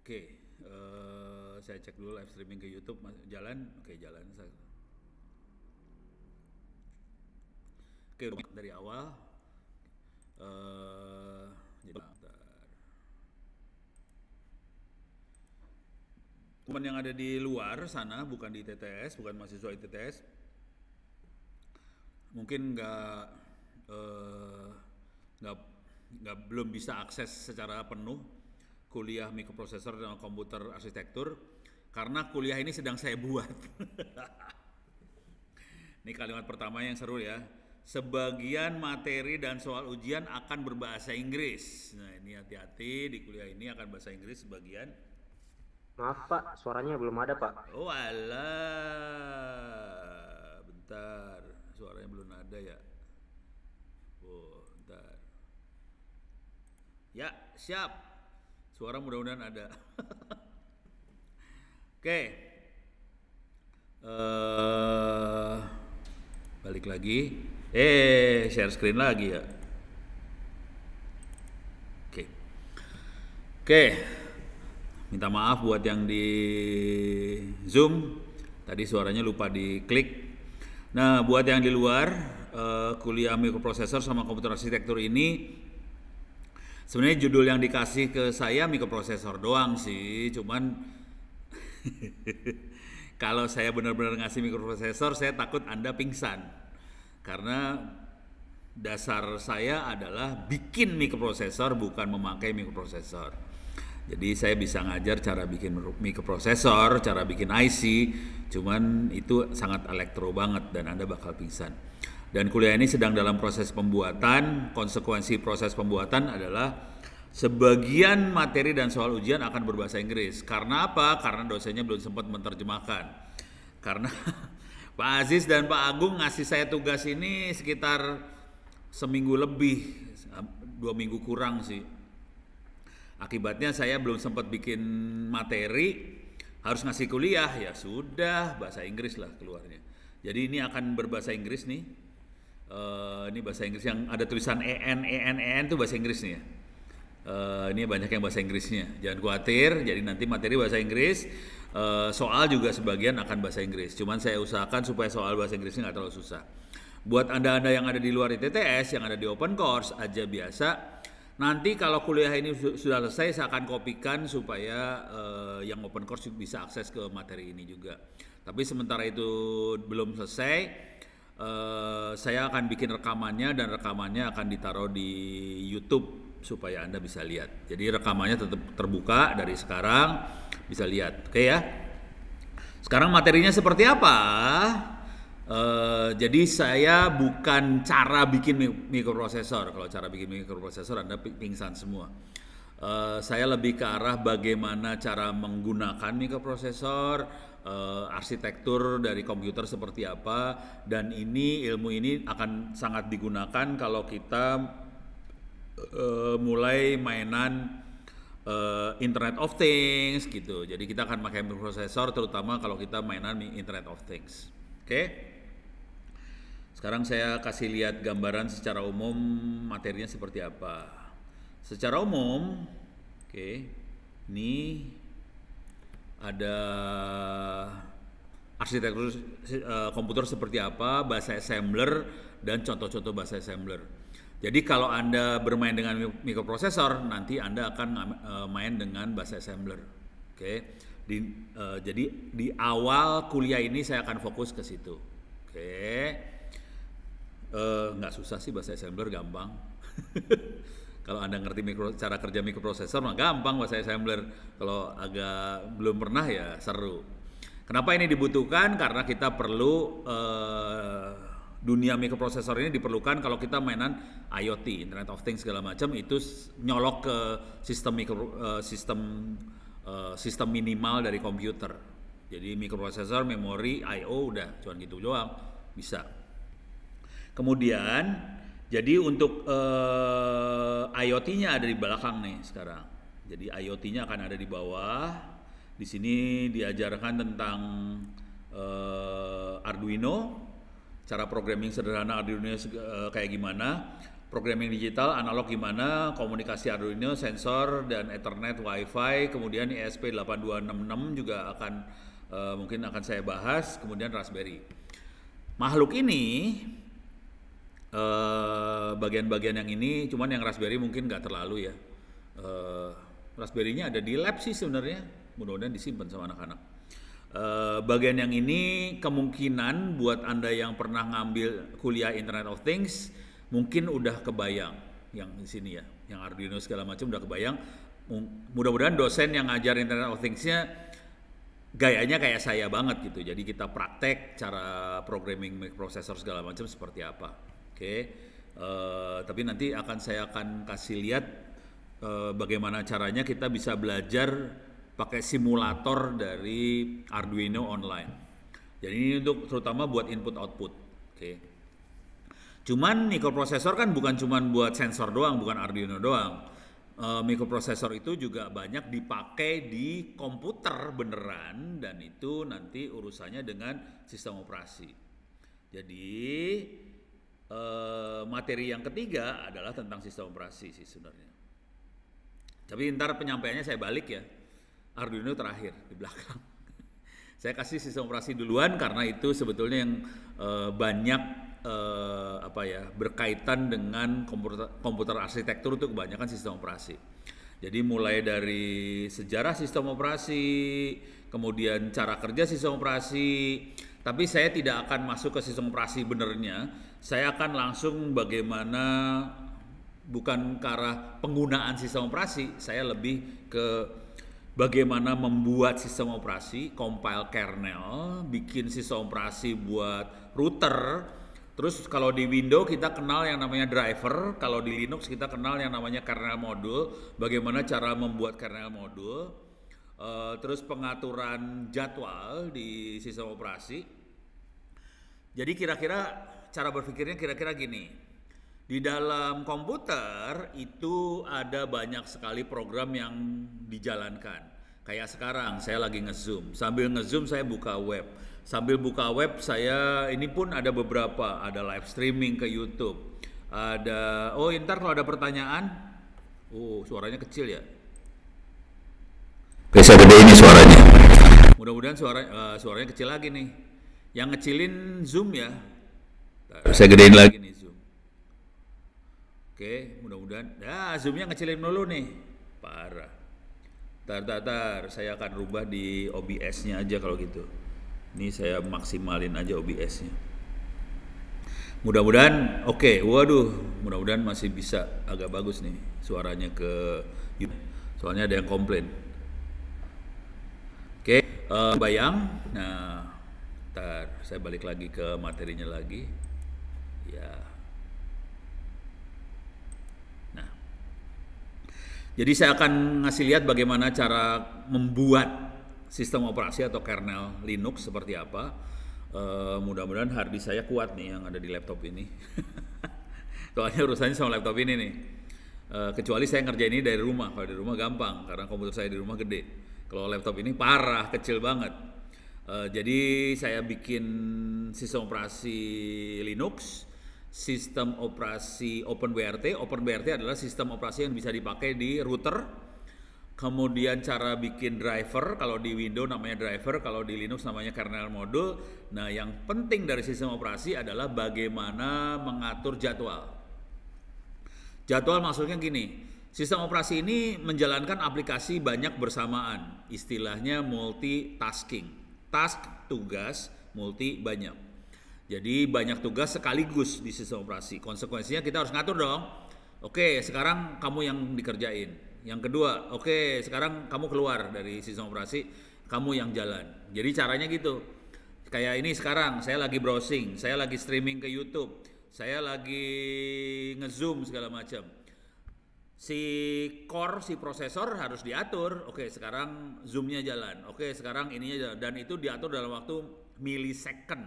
Oke, saya cek dulu live streaming ke YouTube jalan. Oke, jalan. Oke, dari awal. Jadi teman yang ada di luar sana, bukan di TTS, bukan mahasiswa ITTS, mungkin eh, nggak belum bisa akses secara penuh kuliah mikroprosesor dan komputer arsitektur karena kuliah ini sedang saya buat. Ini kalimat pertama yang seru ya. Sebagian materi dan soal ujian akan berbahasa Inggris. Nah ini hati-hati, di kuliah ini akan bahasa Inggris sebagian. Maaf Pak, suaranya belum ada Pak. Oh alah, bentar, suaranya belum ada ya. Oh, bentar. Ya, siap. Suara mudah-mudahan ada. Oke. Balik lagi. Share screen lagi ya. Oke. Oke. Minta maaf buat yang di Zoom. Tadi suaranya lupa diklik. Nah, buat yang di luar, kuliah mikroprosesor sama komputer arsitektur ini sebenarnya judul yang dikasih ke saya mikroprosesor doang sih, cuman kalau saya benar-benar ngasih mikroprosesor, saya takut Anda pingsan. Karena dasar saya adalah bikin mikroprosesor, bukan memakai mikroprosesor. Jadi saya bisa ngajar cara bikin mikroprosesor, cara bikin IC, cuman itu sangat elektro banget dan Anda bakal pingsan. Dan kuliah ini sedang dalam proses pembuatan. Konsekuensi proses pembuatan adalah sebagian materi dan soal ujian akan berbahasa Inggris. Karena apa? Karena dosennya belum sempat menerjemahkan. Karena Pak Aziz dan Pak Agung ngasih saya tugas ini sekitar seminggu lebih, 2 minggu kurang sih. Akibatnya saya belum sempat bikin materi, harus ngasih kuliah, ya sudah bahasa Inggris lah keluarnya. Jadi ini akan berbahasa Inggris nih. Ini bahasa Inggris yang ada tulisan EN itu bahasa Inggris nih ya. Ini banyak yang bahasa Inggrisnya. Jangan khawatir, jadi nanti materi bahasa Inggris, soal juga sebagian akan bahasa Inggris. Cuman saya usahakan supaya soal bahasa Inggrisnya nggak terlalu susah. Buat anda yang ada di luar ITTS, yang ada di open course aja biasa. Nanti kalau kuliah ini sudah selesai, saya akan kopikan supaya yang open course bisa akses ke materi ini juga. Tapi sementara itu belum selesai, saya akan bikin rekamannya dan rekamannya akan ditaruh di YouTube supaya Anda bisa lihat. Jadi rekamannya tetap terbuka dari sekarang, bisa lihat. Oke ya. Sekarang materinya seperti apa? Jadi saya bukan cara bikin mikroprosesor. Kalau cara bikin mikroprosesor Anda pingsan semua. Saya lebih ke arah bagaimana cara menggunakan mikroprosesor, arsitektur dari komputer seperti apa, dan ilmu ini akan sangat digunakan kalau kita mulai mainan Internet of Things gitu. Jadi kita akan pakai mikroprosesor terutama kalau kita mainan Internet of Things. Oke? Sekarang saya kasih lihat gambaran secara umum materinya seperti apa. Secara umum, oke, ini ada arsitektur komputer seperti apa, bahasa assembler, dan contoh-contoh bahasa assembler. Jadi kalau Anda bermain dengan mikroprosesor, nanti Anda akan main dengan bahasa assembler. Oke. Jadi di awal kuliah ini saya akan fokus ke situ. Oke. Nggak susah sih bahasa assembler, gampang. Kalau Anda ngerti cara kerja mikroprosesor, mah gampang bahasa assembler. Kalau agak belum pernah ya seru. Kenapa ini dibutuhkan? Karena kita perlu dunia mikroprosesor ini diperlukan kalau kita mainan IoT, Internet of Things segala macam, itu nyolok ke sistem minimal dari komputer. Jadi mikroprosesor, memori, I/O udah cuman gitu doang bisa. Kemudian jadi untuk IoT-nya ada di belakang nih sekarang. Jadi IoT-nya akan ada di bawah. Di sini diajarkan tentang Arduino, cara programming sederhana Arduino kayak gimana. Programming digital, analog gimana, komunikasi Arduino, sensor, dan Ethernet, Wi-Fi, kemudian ESP8266 juga akan mungkin akan saya bahas, kemudian Raspberry. Makhluk ini, bagian-bagian yang ini, cuman yang Raspberry mungkin nggak terlalu ya. Raspberry-nya ada di lab sih sebenarnya, mudah-mudahan disimpan sama anak-anak. Bagian yang ini kemungkinan buat Anda yang pernah ngambil kuliah Internet of Things mungkin udah kebayang yang di sini ya, yang Arduino segala macam udah kebayang. Mudah-mudahan dosen yang ngajar Internet of Things-nya gayanya kayak saya banget gitu. Jadi kita praktek cara programming microprocessor segala macam seperti apa. Oke. Tapi nanti saya akan kasih lihat bagaimana caranya kita bisa belajar pakai simulator dari Arduino online. Jadi ini untuk terutama buat input output. Oke. Cuman mikroprosesor kan bukan cuman buat sensor doang, bukan Arduino doang. Mikroprosesor itu juga banyak dipakai di komputer beneran, dan itu nanti urusannya dengan sistem operasi. Jadi materi yang ketiga adalah tentang sistem operasi sih sebenarnya. Tapi ntar penyampaiannya saya balik ya. Arduino terakhir di belakang. Saya kasih sistem operasi duluan karena itu sebetulnya yang banyak berkaitan dengan komputer arsitektur itu kebanyakan sistem operasi. Jadi mulai dari sejarah sistem operasi, kemudian cara kerja sistem operasi. Tapi saya tidak akan masuk ke sistem operasi benernya. Saya akan langsung bagaimana bukan ke arah penggunaan sistem operasi. Saya lebih ke bagaimana membuat sistem operasi, compile kernel, bikin sistem operasi buat router. Terus kalau di Windows kita kenal yang namanya driver, kalau di Linux kita kenal yang namanya kernel modul, bagaimana cara membuat kernel modul. Terus pengaturan jadwal di sistem operasi. Jadi kira-kira cara berpikirnya kira-kira gini. Di dalam komputer itu ada banyak sekali program yang dijalankan. Kayak sekarang saya lagi nge-zoom. Sambil nge-zoom saya buka web. Sambil buka web saya ini pun ada beberapa, ada live streaming ke YouTube. Ada ntar kalau ada pertanyaan, suaranya kecil ya. Oke, saya gede ini suaranya. Mudah-mudahan suaranya kecil lagi nih. Yang ngecilin Zoom ya. Saya gedein lagi nih Zoom. Oke, mudah-mudahan. Zoomnya ngecilin dulu nih. Parah. Tar, saya akan rubah di OBS-nya aja kalau gitu. Ini saya maksimalin aja OBS-nya. Mudah-mudahan, mudah-mudahan masih bisa agak bagus nih suaranya ke YouTube. Soalnya ada yang komplain. Oke, bayang. Nah, saya balik lagi ke materinya lagi. Ya. Jadi saya akan ngasih lihat bagaimana cara membuat sistem operasi atau kernel Linux seperti apa. Mudah-mudahan hard disk saya kuat nih yang ada di laptop ini. Soalnya urusannya sama laptop ini nih. Kecuali saya ngerjain ini dari rumah. Kalau dari rumah gampang karena komputer saya di rumah gede. Kalau laptop ini parah, kecil banget. Jadi saya bikin sistem operasi Linux, sistem operasi OpenWRT. OpenWRT adalah sistem operasi yang bisa dipakai di router. Kemudian cara bikin driver, kalau di Windows namanya driver, kalau di Linux namanya kernel modul. Nah, yang penting dari sistem operasi adalah bagaimana mengatur jadwal. Jadwal maksudnya gini, sistem operasi ini menjalankan aplikasi banyak bersamaan. Istilahnya multitasking. Task, tugas, multi, banyak. Jadi banyak tugas sekaligus di sistem operasi. Konsekuensinya kita harus ngatur dong. Oke, sekarang kamu yang dikerjain. Yang kedua, sekarang kamu keluar dari sistem operasi, kamu yang jalan. Jadi caranya gitu. Kayak ini sekarang, saya lagi browsing, saya lagi streaming ke YouTube, saya lagi nge-zoom segala macam. Si core, si prosesor harus diatur. Oke, sekarang zoomnya jalan. Oke, sekarang ininya jalan. Dan itu diatur dalam waktu millisecond.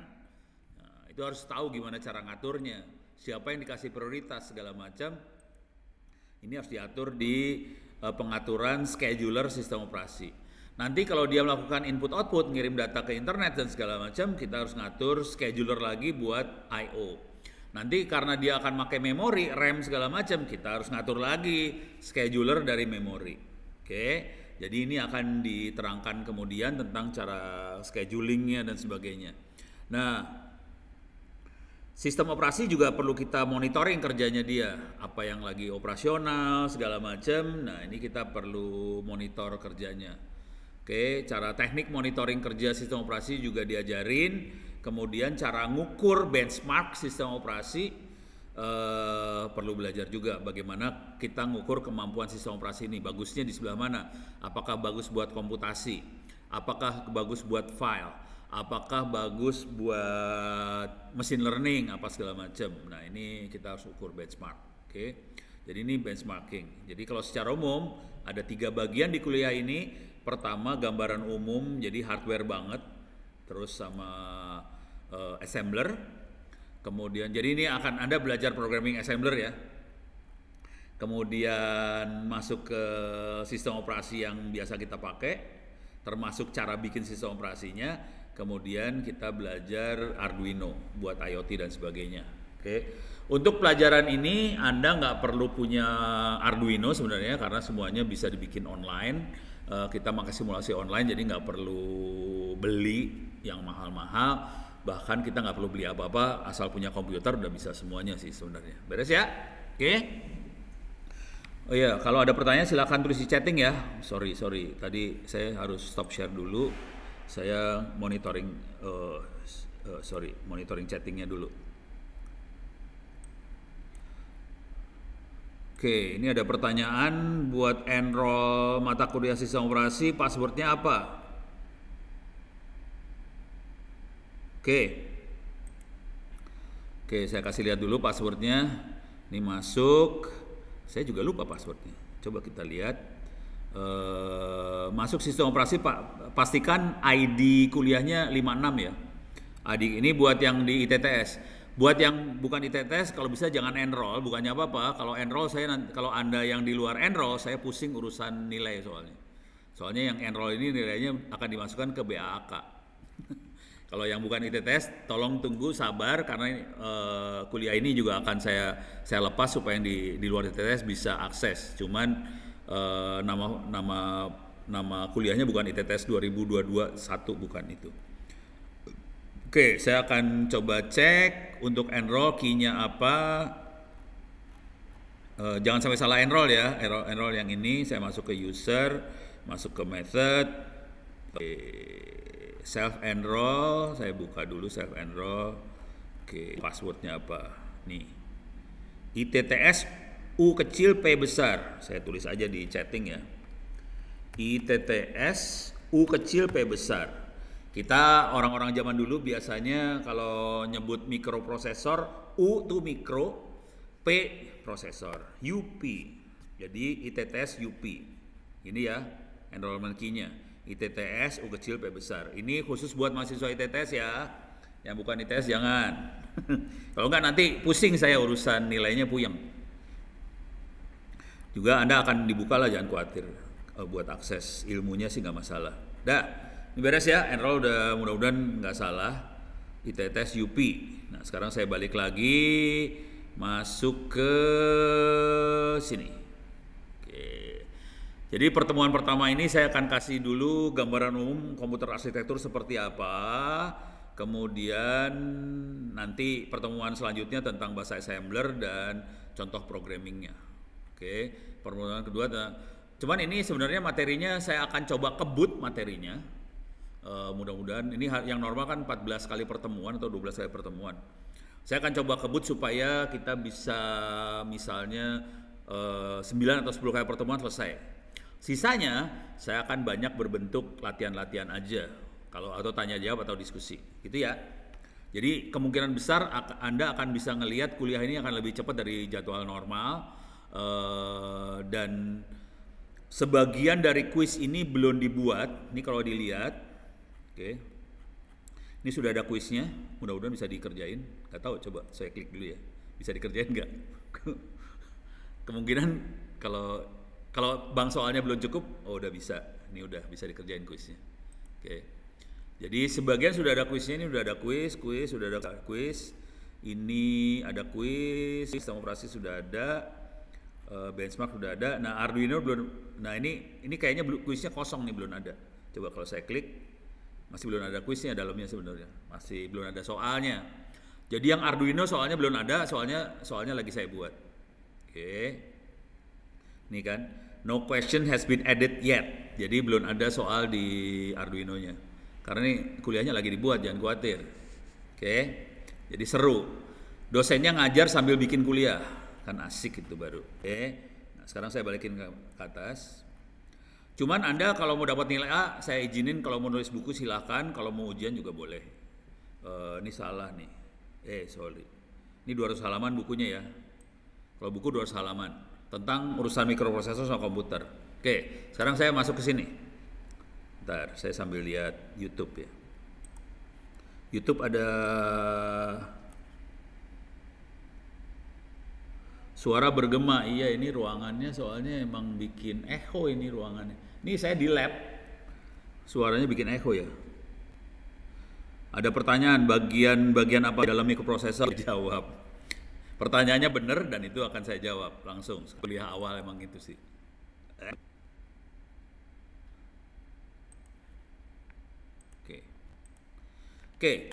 Itu harus tahu gimana cara ngaturnya, siapa yang dikasih prioritas segala macam. Ini harus diatur di pengaturan scheduler sistem operasi. Nanti kalau dia melakukan input output, ngirim data ke internet dan segala macam, kita harus ngatur scheduler lagi buat I/O. Nanti karena dia akan pakai memori, RAM segala macam, kita harus ngatur lagi scheduler dari memori. Oke, jadi ini akan diterangkan kemudian tentang cara schedulingnya dan sebagainya. Nah, sistem operasi juga perlu kita monitoring kerjanya dia, apa yang lagi operasional segala macam. Nah, ini kita perlu monitor kerjanya. Oke, cara teknik monitoring kerja sistem operasi juga diajarin. Kemudian cara ngukur benchmark sistem operasi perlu belajar juga bagaimana kita ngukur kemampuan sistem operasi ini. Bagusnya di sebelah mana? Apakah bagus buat komputasi? Apakah bagus buat file? Apakah bagus buat machine learning? Apa segala macam. Nah, ini kita harus ukur benchmark. Oke, jadi ini benchmarking. Jadi kalau secara umum ada 3 bagian di kuliah ini. Pertama gambaran umum, jadi hardware banget. Terus sama assembler, kemudian jadi ini akan Anda belajar programming assembler ya, kemudian masuk ke sistem operasi yang biasa kita pakai, termasuk cara bikin sistem operasinya, kemudian kita belajar Arduino buat IoT dan sebagainya. Oke, untuk pelajaran ini Anda nggak perlu punya Arduino sebenarnya karena semuanya bisa dibikin online. Kita pakai simulasi online, jadi nggak perlu beli yang mahal-mahal. Bahkan kita nggak perlu beli apa-apa, asal punya komputer udah bisa semuanya sih sebenarnya. Beres ya? Oke? Oh iya, kalau ada pertanyaan silakan tulis di chatting ya. Sorry, tadi saya harus stop share dulu. Saya monitoring, monitoring chattingnya dulu. Oke, ini ada pertanyaan buat enroll mata kuliah sistem operasi, passwordnya apa? Oke, saya kasih lihat dulu passwordnya. Ini masuk. Saya juga lupa passwordnya. Coba kita lihat. Masuk sistem operasi, pastikan ID kuliahnya 56 ya. ID ini buat yang di ITTS. Buat yang bukan ITTS, kalau bisa jangan enroll. Bukannya apa-apa. Kalau enroll kalau Anda yang di luar enroll, saya pusing urusan nilai soalnya. Soalnya yang enroll ini nilainya akan dimasukkan ke BAK. Kalau yang bukan ITTS, tolong tunggu sabar karena kuliah ini juga akan saya lepas supaya yang di luar ITTS bisa akses. Cuman nama kuliahnya bukan ITTS 2022-1, bukan itu. Oke, saya akan coba cek untuk enroll key-nya apa. Jangan sampai salah enroll ya. Enroll yang ini saya masuk ke user, masuk ke method. Self enroll, saya buka dulu self enroll. Oke, passwordnya apa? Nih, ITTS U kecil P besar. Saya tulis aja di chatting ya. ITTS U kecil P besar. Kita orang-orang zaman dulu biasanya kalau nyebut mikroprosesor, U itu mikro, P prosesor, UP. Jadi ITTS UP. Ini ya enrollment key-nya. ITTS U kecil P besar. Ini khusus buat mahasiswa ITTS ya. Yang bukan ITS jangan. Kalau enggak nanti pusing saya urusan nilainya puyeng. Juga Anda akan dibuka lah, jangan khawatir. Buat akses ilmunya sih nggak masalah. Dah, ini beres ya. Enroll udah mudah-mudahan nggak salah. ITTS UP. Nah sekarang saya balik lagi masuk ke sini. Jadi pertemuan pertama ini saya akan kasih dulu gambaran umum komputer arsitektur seperti apa. Kemudian nanti pertemuan selanjutnya tentang bahasa assembler dan contoh programmingnya. Oke, pertemuan kedua. Cuman ini sebenarnya materinya saya akan coba kebut materinya. Mudah-mudahan ini yang normal kan 14 kali pertemuan atau 12 kali pertemuan. Saya akan coba kebut supaya kita bisa misalnya 9 atau 10 kali pertemuan selesai. Sisanya saya akan banyak berbentuk latihan-latihan aja, atau tanya jawab atau diskusi, gitu ya. Jadi kemungkinan besar Anda akan bisa ngelihat kuliah ini akan lebih cepat dari jadwal normal, dan sebagian dari kuis ini belum dibuat. Ini kalau dilihat, oke. Ini sudah ada kuisnya, mudah-mudahan bisa dikerjain. Gak tahu, coba saya klik dulu ya. Bisa dikerjain nggak? Kemungkinan kalau bang soalnya belum cukup, udah bisa. Ini udah bisa dikerjain kuisnya. Oke. Jadi sebagian sudah ada kuisnya, ini udah ada kuis, sudah ada kuis. Ini ada kuis, sistem operasi sudah ada, benchmark sudah ada. Nah, Arduino belum. Nah, ini kayaknya kuisnya kosong nih, belum ada. Coba kalau saya klik, masih belum ada kuisnya dalamnya sebenarnya. Masih belum ada soalnya. Jadi yang Arduino soalnya belum ada, soalnya lagi saya buat. Oke. Ini kan, no question has been added yet. Jadi belum ada soal di Arduino-nya. Karena ini kuliahnya lagi dibuat, jangan khawatir. Oke. Jadi seru. Dosennya ngajar sambil bikin kuliah. Kan asik itu baru. Oke. Nah, sekarang saya balikin ke atas. Cuman Anda kalau mau dapat nilai A, saya izinin. Kalau mau nulis buku silahkan. Kalau mau ujian juga boleh. Ini salah nih. Sorry. Ini 200 halaman bukunya ya. Kalau buku 200 halaman. Tentang urusan mikroprosesor sama komputer. Oke. Sekarang saya masuk ke sini. Bentar, saya sambil lihat YouTube ya. YouTube ada suara bergema. Iya, ini ruangannya soalnya emang bikin echo ini ruangannya. Ini saya di lab, suaranya bikin echo ya. Ada pertanyaan, bagian apa dalam mikroprosesor? Jawab. Pertanyaannya benar dan itu akan saya jawab langsung. Kuliah awal emang itu sih. Oke.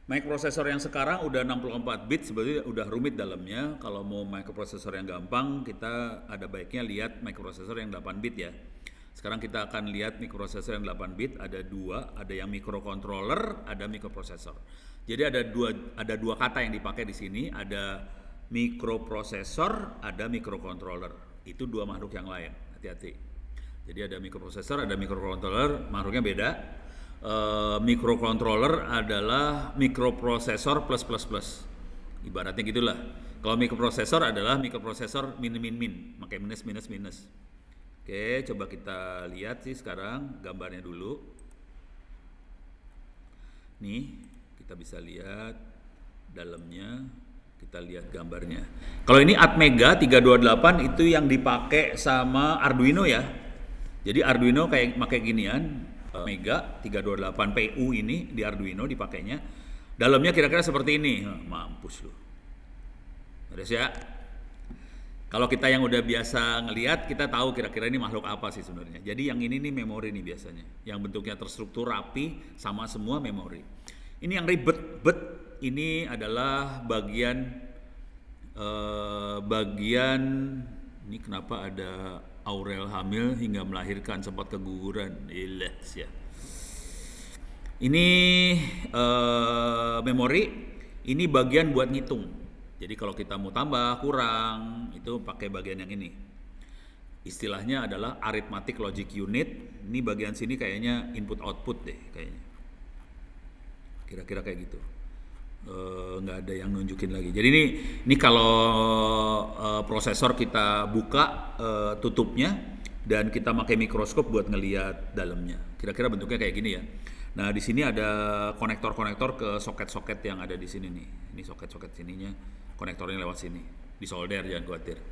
Microprosesor yang sekarang udah 64 bit sebetulnya udah rumit dalamnya. Kalau mau microprosesor yang gampang, kita ada baiknya lihat microprosesor yang 8 bit ya. Sekarang kita akan lihat microprosesor yang 8 bit, ada dua, ada yang microcontroller, ada microprosesor. Jadi ada dua kata yang dipakai di sini, ada microprosesor, ada microcontroller. Itu dua makhluk yang lain, hati-hati. Jadi ada microprosesor, ada microcontroller, makhluknya beda. Microcontroller adalah microprosesor plus. Ibaratnya gitulah. Kalau microprosesor adalah microprosesor min, pakai minus. Oke, coba kita lihat sih sekarang gambarnya dulu. Nih, kita bisa lihat dalamnya. Kita lihat gambarnya. Kalau ini Atmega 328 itu yang dipakai sama Arduino ya. Jadi Arduino kayak pakai ginian, Mega 328 PU ini di Arduino dipakainya. Dalamnya kira-kira seperti ini. Mampus lu. Beres ya. Kalau kita yang udah biasa ngelihat, kita tahu kira-kira ini makhluk apa sih sebenarnya. Jadi yang ini nih memori nih biasanya. Yang bentuknya terstruktur rapi sama semua memori. Ini yang ribet, ini adalah bagian ini kenapa ada Aurel hamil hingga melahirkan sempat keguguran. Ya. Ini memori, ini bagian buat ngitung. Jadi kalau kita mau tambah, kurang, itu pakai bagian yang ini. Istilahnya adalah arithmetic logic unit. Ini bagian sini kayaknya input output deh kayaknya. Kira-kira kayak gitu. Nggak ada yang nunjukin lagi. Jadi ini kalau prosesor kita buka tutupnya dan kita pakai mikroskop buat ngelihat dalamnya. Kira-kira bentuknya kayak gini ya. Nah di sini ada konektor-konektor ke soket-soket yang ada di sini nih. Ini soket-soket sininya, konektornya lewat sini. Disolder, jangan khawatir.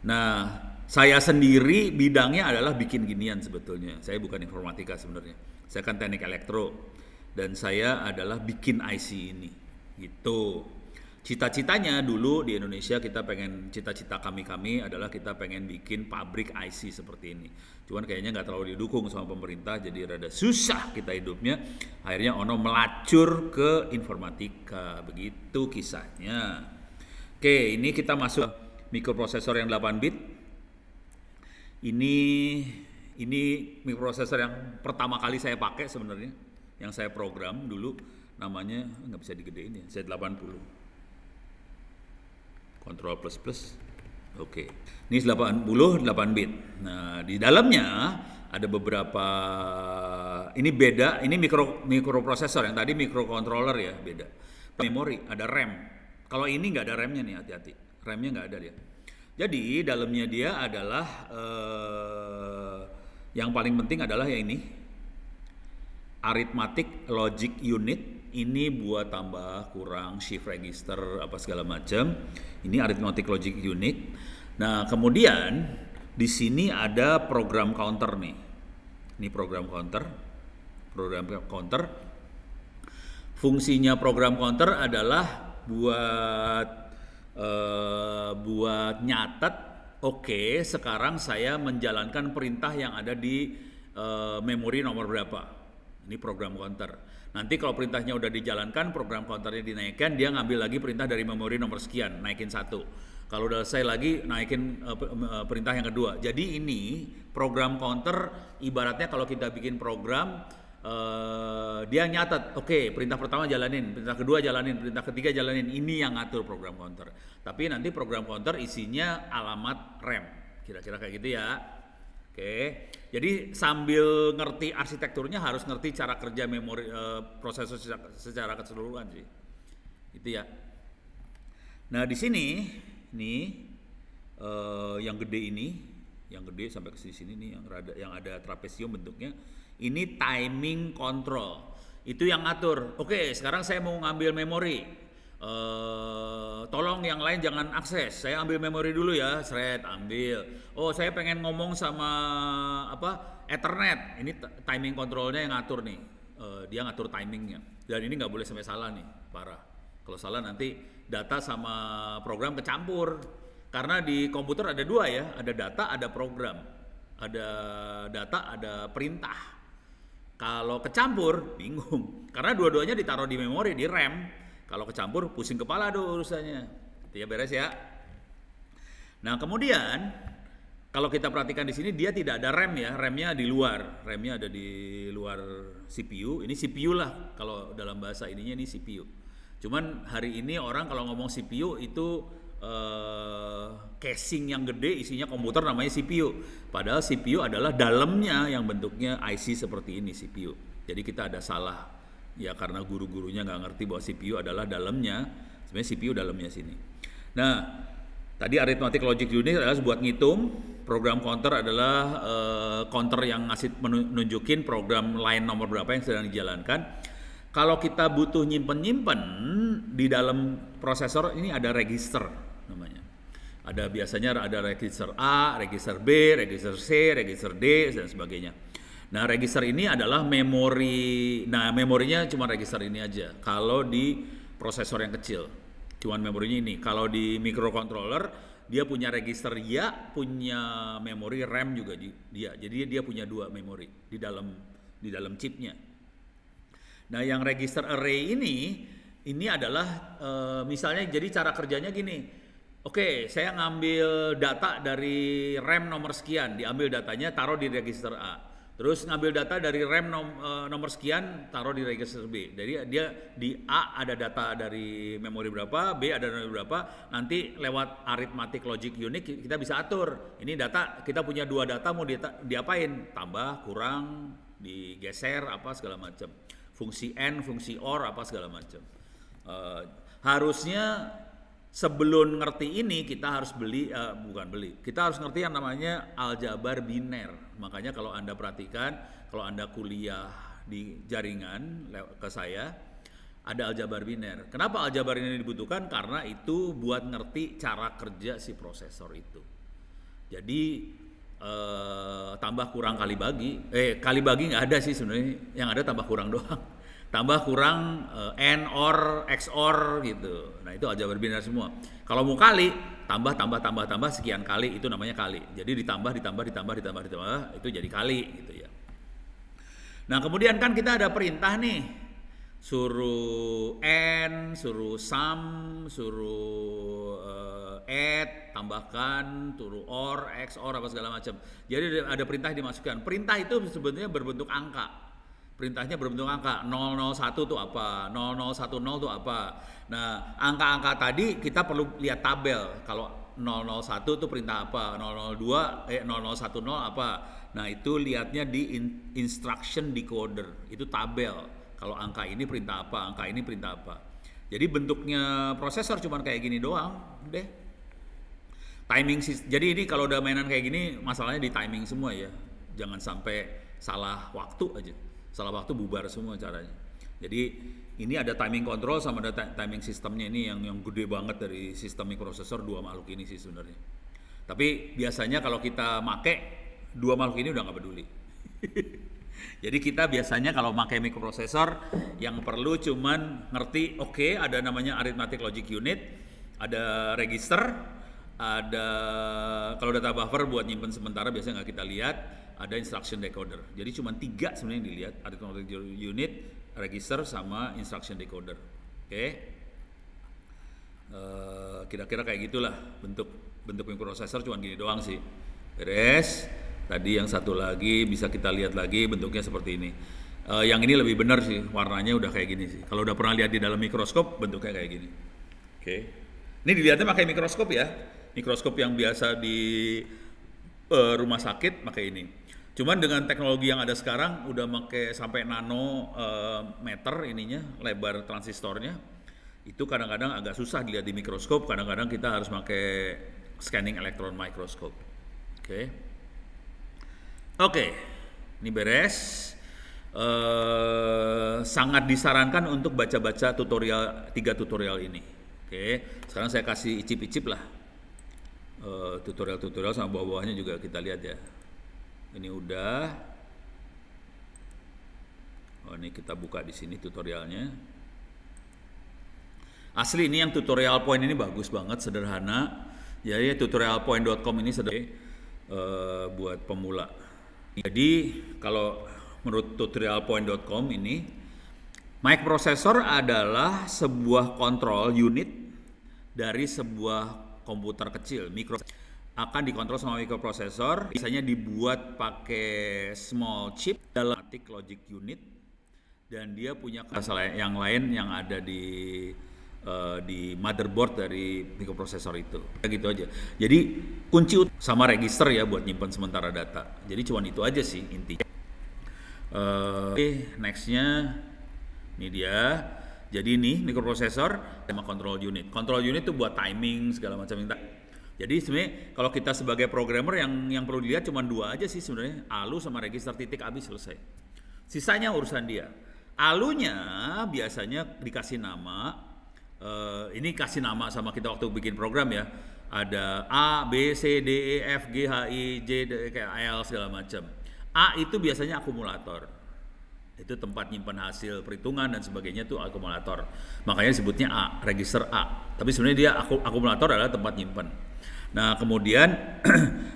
Nah saya sendiri bidangnya adalah bikin ginian sebetulnya. Saya bukan informatika sebenarnya. Saya kan teknik elektro dan saya adalah bikin IC ini. Gitu. Cita-citanya dulu di Indonesia cita-cita kami adalah kita pengen bikin pabrik IC seperti ini. Cuman kayaknya nggak terlalu didukung sama pemerintah, jadi rada susah kita hidupnya. Akhirnya ono melacur ke informatika, begitu kisahnya. Oke, ini kita masuk mikroprosesor yang 8 bit. Ini mikroprosesor yang pertama kali saya pakai sebenarnya, yang saya program dulu. Namanya nggak bisa digedein ya, Z80 kontrol plus. Oke. Ini 88 bit. Nah di dalamnya ada beberapa, ini beda, ini mikroprosesor, yang tadi mikrocontroller ya, beda. Memori, ada RAM. Kalau ini nggak ada RAM-nya nih, hati-hati, RAM-nya nggak ada dia. Jadi dalamnya dia adalah yang paling penting adalah yang ini, arithmetic logic unit. Ini buat tambah, kurang, shift register, apa segala macam. Ini arithmetic logic unit. Nah, kemudian di sini ada program counter nih. Ini program counter. Fungsinya program counter adalah buat nyatet, oke, sekarang saya menjalankan perintah yang ada di memori nomor berapa. Ini program counter. Nanti kalau perintahnya udah dijalankan, program counternya dinaikkan, dia ngambil lagi perintah dari memori nomor sekian, naikin satu. Kalau udah selesai lagi, naikin perintah yang kedua. Jadi ini program counter ibaratnya kalau kita bikin program, dia nyatet, oke, perintah pertama jalanin, perintah kedua jalanin, perintah ketiga jalanin. Ini yang ngatur program counter. Tapi nanti program counter isinya alamat RAM, kira-kira kayak gitu ya. Oke, jadi sambil ngerti arsitekturnya harus ngerti cara kerja memori prosesor secara keseluruhan sih, itu ya. Nah di sini nih yang gede ini, yang gede sampai ke sini nih, yang ada trapesium bentuknya. Ini timing control, itu yang ngatur. Oke, sekarang saya mau ngambil memori, tolong yang lain jangan akses, saya ambil memori dulu ya, seret ambil. Oh, saya pengen ngomong sama Ethernet, ini timing controlnya yang ngatur nih. Dia ngatur timingnya, dan ini nggak boleh sampai salah nih, parah. Kalau salah nanti data sama program kecampur, karena di komputer ada dua ya, ada data, ada program, ada data, ada perintah. Kalau kecampur, bingung. Karena dua-duanya ditaruh di memori, di RAM. Kalau kecampur, pusing kepala tuh urusannya. Itu ya, beres ya. Nah, kemudian kalau kita perhatikan di sini dia tidak ada RAM ya. RAM-nya di luar. RAM-nya ada di luar CPU. Ini CPU lah. Kalau dalam bahasa ininya ini CPU. Cuman hari ini orang kalau ngomong CPU itu casing yang gede isinya komputer namanya CPU. Padahal CPU adalah dalamnya yang bentuknya IC seperti ini CPU. Jadi kita ada salah ya karena guru-gurunya nggak ngerti bahwa CPU adalah dalamnya. Sebenarnya CPU dalamnya sini. Nah, tadi arithmetic logic unit adalah buat ngitung. Program counter adalah counter yang ngasih menunjukin program line nomor berapa yang sedang dijalankan. Kalau kita butuh nyimpen di dalam prosesor ini ada register namanya. Biasanya ada register A, register B, register C, register D dan sebagainya. Nah, register ini adalah memori. Nah, memorinya cuma register ini aja. Kalau di prosesor yang kecil, cuma memorinya ini. Kalau di microcontroller, dia punya register ya, punya memori RAM juga dia. Jadi dia punya dua memori di dalam chipnya. Nah, yang register array ini adalah misalnya jadi cara kerjanya gini. Oke, saya ngambil data dari RAM nomor sekian, diambil datanya taruh di register A. Terus ngambil data dari RAM nomor sekian, taruh di register B. Jadi dia di A ada data dari memori berapa, B ada memori berapa. Nanti lewat arithmetic logic unit kita bisa atur. Ini data, kita punya dua data mau diapain? Tambah, kurang, digeser, apa segala macam. Fungsi N, fungsi OR, apa segala macam. Harusnya sebelum ngerti ini kita harus kita harus ngerti yang namanya aljabar biner. Makanya kalau Anda perhatikan, kalau Anda kuliah di jaringan ke saya, ada aljabar biner. Kenapa aljabar ini dibutuhkan? Karena itu buat ngerti cara kerja si prosesor itu. Jadi tambah kurang kali bagi nggak ada sih sebenarnya, yang ada tambah kurang doang. Tambah kurang N OR XOR gitu. Nah, itu aljabar biner semua. Kalau mau kali, tambah sekian kali, itu namanya kali. Jadi ditambah itu jadi kali gitu ya. Nah, kemudian kan kita ada perintah nih. Suruh N, suruh sum, suruh add, tambahkan, suruh OR, XOR apa segala macam. Jadi ada perintah dimasukkan. Perintah itu sebenarnya berbentuk angka. Perintahnya berbentuk angka, 001 itu apa, 0010 itu apa. Nah, angka-angka tadi kita perlu lihat tabel. Kalau 001 itu perintah apa, 0010 apa. Nah, itu lihatnya di instruction decoder, itu tabel. Kalau angka ini perintah apa, angka ini perintah apa. Jadi bentuknya prosesor cuma kayak gini doang, deh. Timing, jadi ini kalau udah mainan kayak gini, masalahnya di timing semua ya. Jangan sampai salah waktu aja. Salah waktu bubar semua caranya. Jadi ini ada timing control sama ada timing sistemnya, ini yang gede banget dari sistem mikroprosesor dua makhluk ini sih sebenarnya. Tapi biasanya kalau kita make dua makhluk ini udah nggak peduli. Jadi kita biasanya kalau pakai mikroprosesor yang perlu cuman ngerti oke, ada namanya arithmetic logic unit, ada register, ada kalau data buffer buat nyimpen sementara biasanya nggak kita lihat, ada instruction decoder. Jadi cuma 3 sebenarnya yang dilihat, arithmetic logic unit, register, sama instruction decoder. Oke. Kira-kira kayak gitulah bentuk mikroprosesor, cuma gini doang sih. Beres. Tadi yang satu lagi bisa kita lihat lagi bentuknya seperti ini. Yang ini lebih benar sih, warnanya udah kayak gini sih. Kalau udah pernah lihat di dalam mikroskop bentuknya kayak gini. Oke. Ini dilihatnya pakai mikroskop ya. Mikroskop yang biasa di rumah sakit pakai ini. Cuman dengan teknologi yang ada sekarang udah pakai sampai nanometer ininya, lebar transistornya. Itu kadang-kadang agak susah dilihat di mikroskop, kadang-kadang kita harus pakai scanning electron microscope. Oke, ini beres. Sangat disarankan untuk baca-baca tutorial 3 tutorial ini. Oke, sekarang saya kasih icip-icip lah tutorial-tutorial, sama bawah-bawahnya juga kita lihat ya. Ini udah. Ini kita buka di sini tutorialnya. Asli ini yang tutorial point ini bagus banget, sederhana. Jadi tutorialpoint.com ini buat pemula. Jadi kalau menurut tutorialpoint.com ini, microprocessor adalah sebuah kontrol unit dari sebuah komputer kecil. Akan dikontrol sama microprocessor, biasanya dibuat pakai small chip dalam logic unit, dan dia punya yang lain yang ada di motherboard dari mikroprosesor itu. Kayak gitu aja. Jadi kunci sama register ya buat nyimpan sementara data. Jadi cuma itu aja sih intinya. Nextnya ini dia. Jadi ini mikroprosesor sama control unit. Control unit itu buat timing segala macam. Jadi sebenarnya kalau kita sebagai programmer yang perlu dilihat cuma 2 aja sih sebenarnya, ALU sama register, titik, habis, selesai. Sisanya urusan dia. ALU-nya biasanya dikasih nama. Ini kasih nama sama kita waktu bikin program ya. Ada A, B, C, D, E, F, G, H, I, J, D, K, L segala macam. A itu biasanya akumulator. Itu tempat nyimpan hasil perhitungan dan sebagainya, tuh akumulator. Makanya disebutnya A, register A. Tapi sebenarnya dia akumulator adalah tempat nyimpan. Nah, kemudian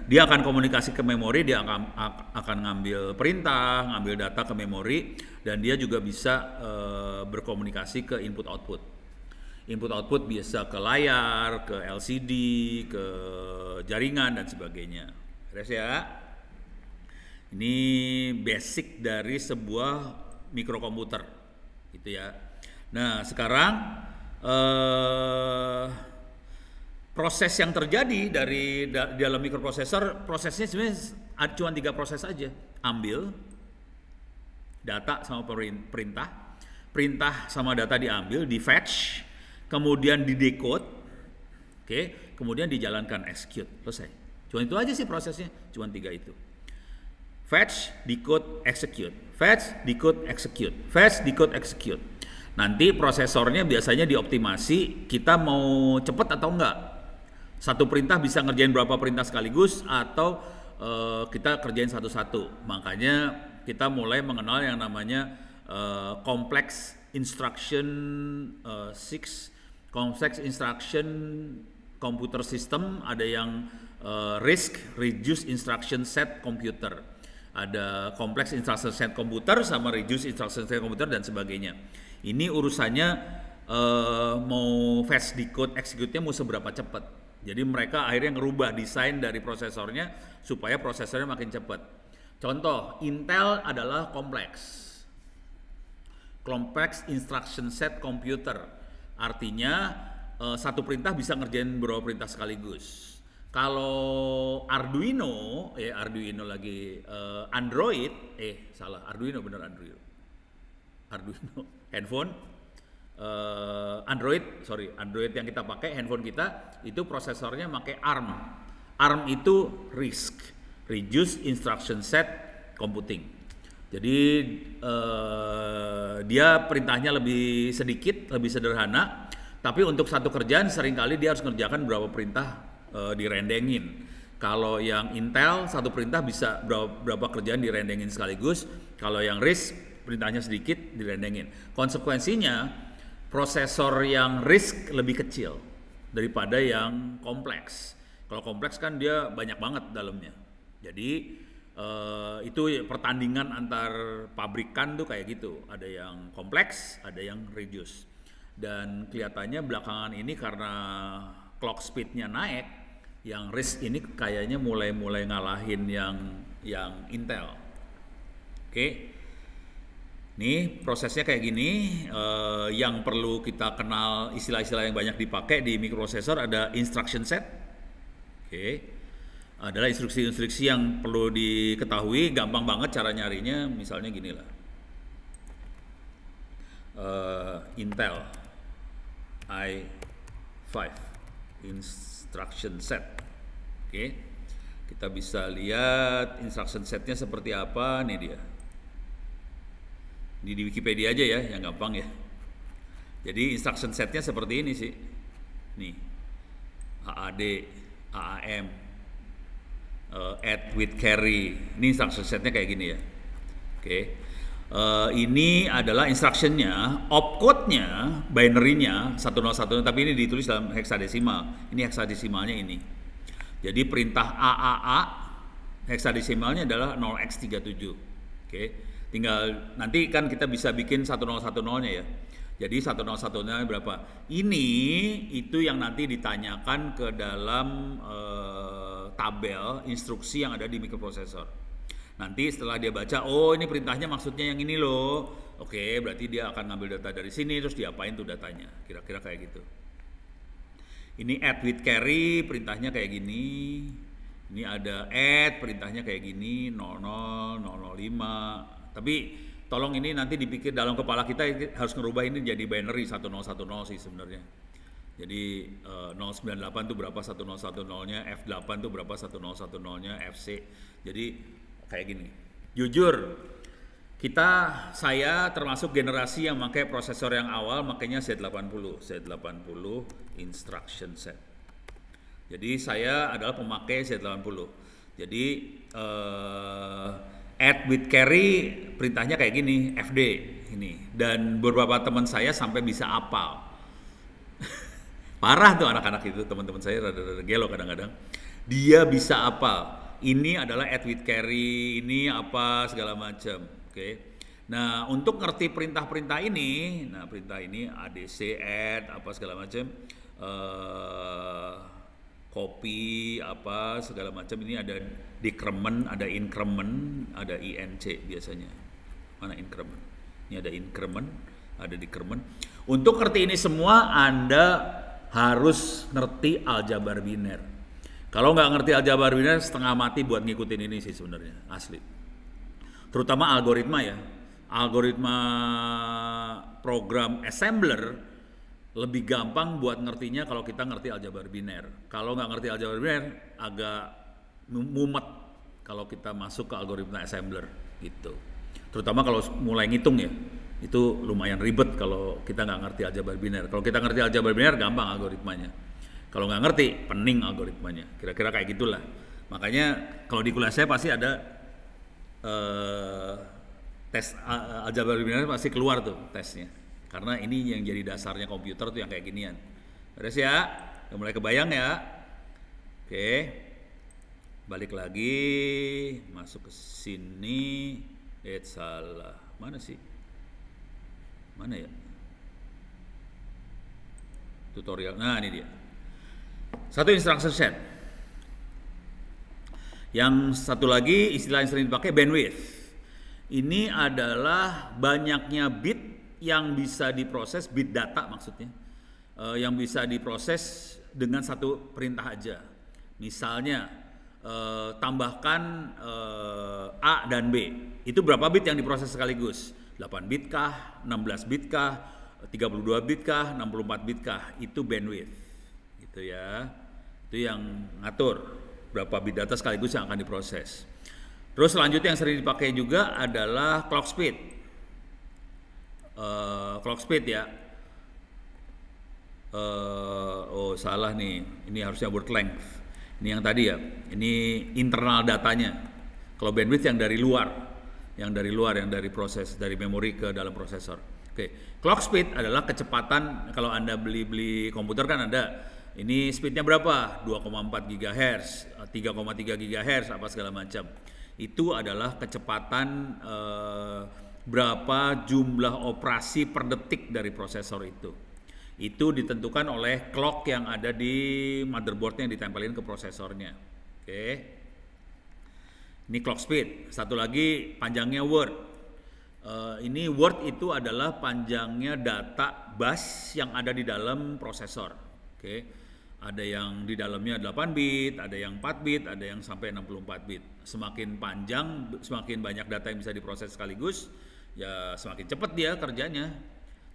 dia akan komunikasi ke memori, dia akan ngambil perintah, ngambil data ke memori, dan dia juga bisa berkomunikasi ke input output. Input-output biasa ke layar, ke LCD, ke jaringan, dan sebagainya. Beres ya? Ini basic dari sebuah mikrokomputer. Gitu ya. Nah, sekarang proses yang terjadi dari dalam mikroprosesor, prosesnya sebenarnya cuma 3 proses aja. Ambil data sama perintah. Perintah sama data diambil, di fetch, kemudian di decode, kemudian dijalankan execute, selesai. Cuma itu aja sih prosesnya, cuma 3 itu. Fetch, decode, execute. Fetch, decode, execute. Fetch, decode, execute. Nanti prosesornya biasanya dioptimasi, kita mau cepat atau enggak. Satu perintah bisa ngerjain berapa perintah sekaligus, atau kita kerjain satu-satu. Makanya kita mulai mengenal yang namanya complex instruction 6, complex instruction computer system, ada yang RISC, reduced instruction set computer, ada complex instruction set computer sama reduced instruction set computer dan sebagainya. Ini urusannya mau fetch, decode, execute-nya mau seberapa cepat. Jadi mereka akhirnya ngerubah desain dari prosesornya supaya prosesornya makin cepat. Contoh, Intel adalah complex instruction set computer. Artinya satu perintah bisa ngerjain beberapa perintah sekaligus. Kalau Arduino Android, Arduino handphone, Android yang kita pakai, handphone kita itu prosesornya pakai ARM. ARM itu RISC, Reduced Instruction Set Computing. Jadi dia perintahnya lebih sedikit, lebih sederhana, tapi untuk satu kerjaan seringkali dia harus mengerjakan beberapa perintah direndengin. Kalau yang Intel satu perintah bisa berapa kerjaan direndengin sekaligus. Kalau yang RISC perintahnya sedikit direndengin. Konsekuensinya prosesor yang RISC lebih kecil daripada yang kompleks. Kalau kompleks kan dia banyak banget dalamnya. Jadi itu pertandingan antar pabrikan tuh kayak gitu. Ada yang kompleks, ada yang reduce. Dan kelihatannya belakangan ini karena clock speed-nya naik, yang RISC ini kayaknya mulai ngalahin yang Intel. Oke. Nih prosesnya kayak gini. Yang perlu kita kenal istilah-istilah yang banyak dipakai di mikroprosesor ada instruction set. Oke. Adalah instruksi-instruksi yang perlu diketahui, gampang banget cara nyarinya, misalnya gini lah. Intel i5 instruction set. Oke. Kita bisa lihat instruction setnya seperti apa, nih dia. Di Wikipedia aja ya, yang gampang ya. Jadi instruction setnya seperti ini sih. Nih. AAD, AAM, add with carry. Ini instruction setnya kayak gini ya. Oke. Ini adalah instructionnya, opcode-nya, binary-nya 101, tapi ini ditulis dalam heksadesimal. Ini heksadesimalnya ini. Jadi perintah AAA heksadesimalnya adalah 0x37. Oke. Tinggal nanti kan kita bisa bikin 1010-nya ya. Jadi 1010-nya berapa? Ini itu yang nanti ditanyakan ke dalam tabel instruksi yang ada di mikroprosesor. Nanti setelah dia baca, oh ini perintahnya maksudnya yang ini loh. Oke, berarti dia akan ngambil data dari sini terus diapain tuh datanya. Kira-kira kayak gitu. Ini add with carry, perintahnya kayak gini. Ini ada add, perintahnya kayak gini, 00, 005. Tapi tolong ini nanti dipikir dalam kepala kita harus ngerubah ini jadi binary 1010 sih sebenarnya. Jadi 098 tuh berapa 1010-nya, F8 tuh berapa 1010-nya, FC. Jadi kayak gini. Jujur, saya termasuk generasi yang pakai prosesor yang awal, makanya Z80 instruction set. Jadi saya adalah pemakai Z80. Jadi add with carry perintahnya kayak gini, FD ini. Dan beberapa teman saya sampai bisa hafal. Parah tuh anak-anak itu, teman-teman saya rada-rada gelo kadang-kadang. Dia bisa hafal. Ini adalah add with carry, ini apa segala macam. Oke. Nah, untuk ngerti perintah-perintah ini, perintah ini ADC add apa segala macam, copy apa segala macam, ini ada decrement, ada increment, ada INC biasanya. Mana increment? Ini ada increment, ada decrement. Untuk ngerti ini semua Anda harus ngerti aljabar biner. Kalau nggak ngerti aljabar biner, setengah mati buat ngikutin ini sih sebenarnya, asli. Terutama algoritma ya. Algoritma program assembler lebih gampang buat ngertinya kalau kita ngerti aljabar biner. Kalau nggak ngerti aljabar biner, agak mumet kalau kita masuk ke algoritma assembler gitu. Terutama kalau mulai ngitung ya. Itu lumayan ribet kalau kita nggak ngerti aljabar biner. Kalau kita ngerti aljabar biner, gampang algoritmanya. Kalau nggak ngerti, pening algoritmanya. Kira-kira kayak gitulah. Makanya kalau di kuliah saya pasti ada tes aljabar biner, pasti keluar tuh tesnya. Karena ini yang jadi dasarnya komputer tuh yang kayak ginian. Beres ya? Udah mulai kebayang ya? Oke. Balik lagi, masuk ke sini. Salah. Mana sih? Mana ya? Tutorial. Nah, ini dia. Satu instruction set. Yang satu lagi istilah yang sering dipakai bandwidth. Ini adalah banyaknya bit yang bisa diproses, bit data maksudnya, yang bisa diproses dengan satu perintah aja. Misalnya tambahkan A dan B. Itu berapa bit yang diproses sekaligus? 8 bit kah, 16 bit kah, 32 bit kah, 64 bit kah? Itu bandwidth. Gitu ya. Itu yang ngatur berapa bit data sekaligus yang akan diproses. Terus selanjutnya yang sering dipakai juga adalah clock speed. Clock speed ya. Oh salah nih, ini harusnya word length. Ini yang tadi ya, ini internal datanya. Kalau bandwidth yang dari luar, yang dari proses, dari memori ke dalam prosesor. Oke, clock speed adalah kecepatan. Kalau Anda beli komputer kan ada, ini speednya berapa? 2,4 GHz, 3,3 GHz, apa segala macam. Itu adalah kecepatan berapa jumlah operasi per detik dari prosesor itu. Itu ditentukan oleh clock yang ada di motherboardnya yang ditempelin ke prosesornya. Oke. Ini clock speed. Satu lagi panjangnya word. Ini word itu adalah panjangnya data bus yang ada di dalam prosesor. Oke. Ada yang di dalamnya 8 bit, ada yang 4 bit, ada yang sampai 64 bit. Semakin panjang, semakin banyak data yang bisa diproses sekaligus, ya semakin cepat dia kerjanya.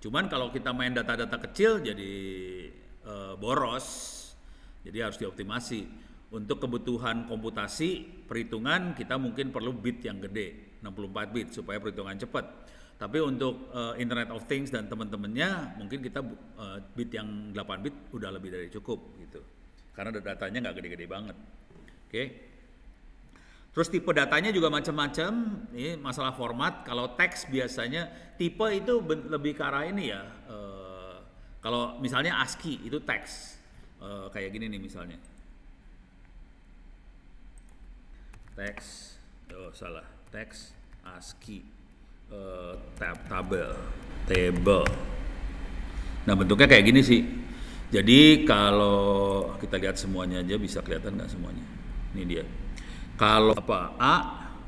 Cuman kalau kita main data-data kecil jadi boros, jadi harus dioptimasi. Untuk kebutuhan komputasi, perhitungan kita mungkin perlu bit yang gede, 64 bit supaya perhitungan cepat. Tapi untuk Internet of Things dan teman-temannya, mungkin kita bit yang 8 bit udah lebih dari cukup gitu. Karena datanya nggak gede-gede banget. Oke. Terus tipe datanya juga macam-macam. Ini masalah format. Kalau teks biasanya tipe itu lebih ke arah ini ya. Kalau misalnya ASCII itu teks. Kayak gini nih misalnya. Teks. Oh salah. Teks ASCII. Table. Nah bentuknya kayak gini sih. Jadi kalau kita lihat semuanya aja bisa kelihatan nggak semuanya. Ini dia. Kalau apa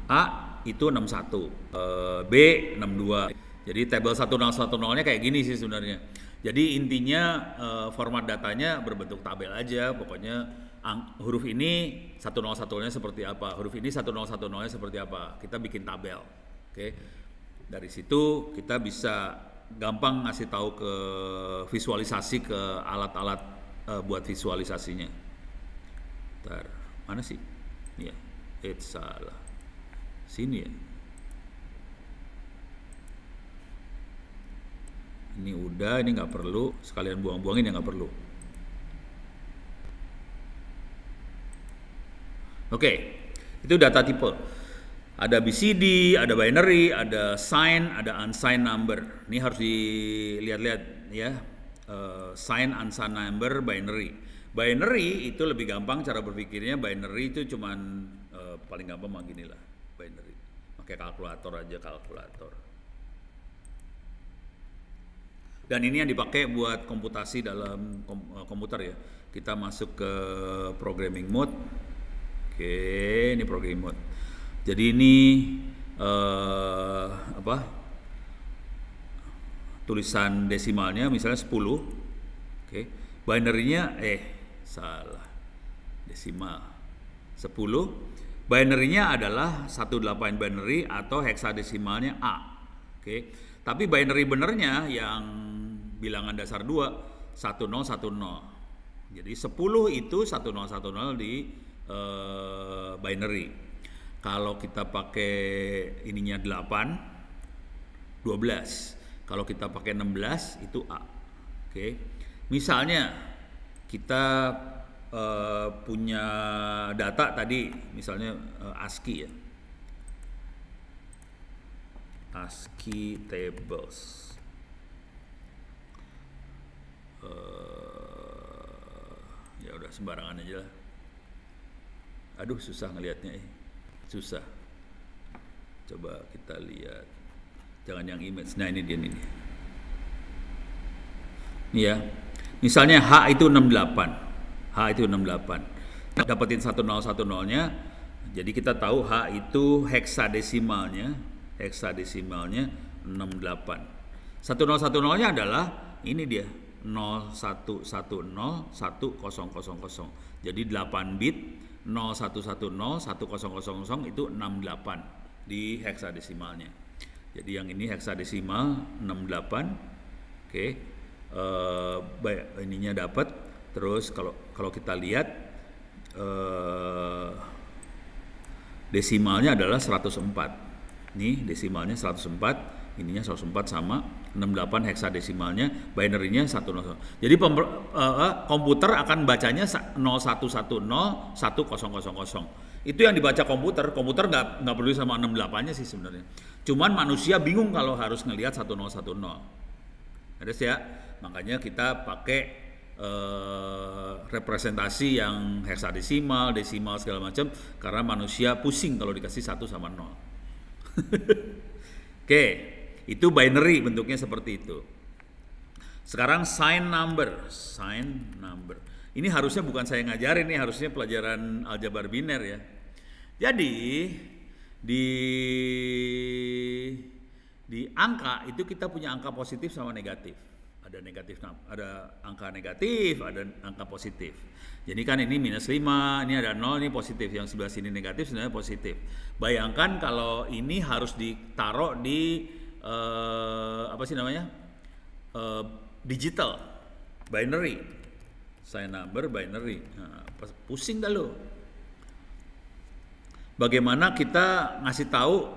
A itu 61, B 62. Jadi table 1010-nya kayak gini sih sebenarnya. Jadi intinya format datanya berbentuk tabel aja. Pokoknya huruf ini 101-nya seperti apa, huruf ini 1010-nya seperti apa. Kita bikin tabel. Oke. Dari situ kita bisa gampang ngasih tahu ke visualisasi ke alat-alat buat visualisasinya. Bentar, mana sih? Ya. Salah. Sini ya. Ini udah, ini nggak perlu. Sekalian buang-buangin yang nggak perlu. Oke, itu data tipe. Ada BCD, ada binary, ada signed, ada unsigned number. Ini harus dilihat-lihat ya. Signed, unsigned number, binary. Binary itu lebih gampang cara berpikirnya. Binary itu cuman paling gampang mah gini lah, binary. Pakai kalkulator aja, kalkulator. Dan ini yang dipakai buat komputasi dalam komputer ya. Kita masuk ke programming mode. Oke, ini programming mode. Jadi ini tulisan desimalnya misalnya 10. Oke. Binary-nya salah. Desimal 10. Binary-nya adalah 18 binary atau heksadesimalnya A. Oke. Tapi binary benernya yang bilangan dasar 2 1010. Jadi 10 itu 1010 di binary. Kalau kita pakai ininya 8 12. Kalau kita pakai 16 itu A. Oke. Misalnya kita punya data tadi misalnya ASCII ya. ASCII tables. Ya udah sembarangan aja lah. Aduh susah ngelihatnya susah. Coba kita lihat. Jangan yang image. Nah ini dia nih. Nih ya. Misalnya H itu 68. H itu 68. Dapetin 1010-nya. Jadi kita tahu H itu heksadesimalnya 68. 1010-nya adalah ini dia 0110 1000. Jadi 8 bit 0110 1000 itu 68 di heksadesimalnya. Jadi yang ini heksadesimal 68. Oke. Ininya dapat. Terus kalau kita lihat desimalnya adalah 104. Nih desimalnya 104. ininya 104 sama 68 heksadesimalnya, binary-nya 101. Jadi komputer akan bacanya 0110 1000. Itu yang dibaca komputer. Komputer nggak peduli sama 68-nya sih sebenarnya. Cuman manusia bingung kalau harus ngelihat 1010. Ada ya, makanya kita pakai representasi yang heksadesimal, desimal segala macam, karena manusia pusing kalau dikasih 1 sama 0. Oke, itu binary bentuknya seperti itu. Sekarang sign number. Ini harusnya bukan saya ngajarin, ini harusnya pelajaran aljabar biner ya. Jadi di angka itu kita punya angka positif sama negatif. Ada angka negatif, ada angka positif. Jadi kan ini -5, ini ada 0, ini positif. Yang sebelah sini negatif, sebenarnya positif. Bayangkan kalau ini harus ditaruh di digital, binary, sign number binary. Nah, pusing dah lo. Bagaimana kita ngasih tahu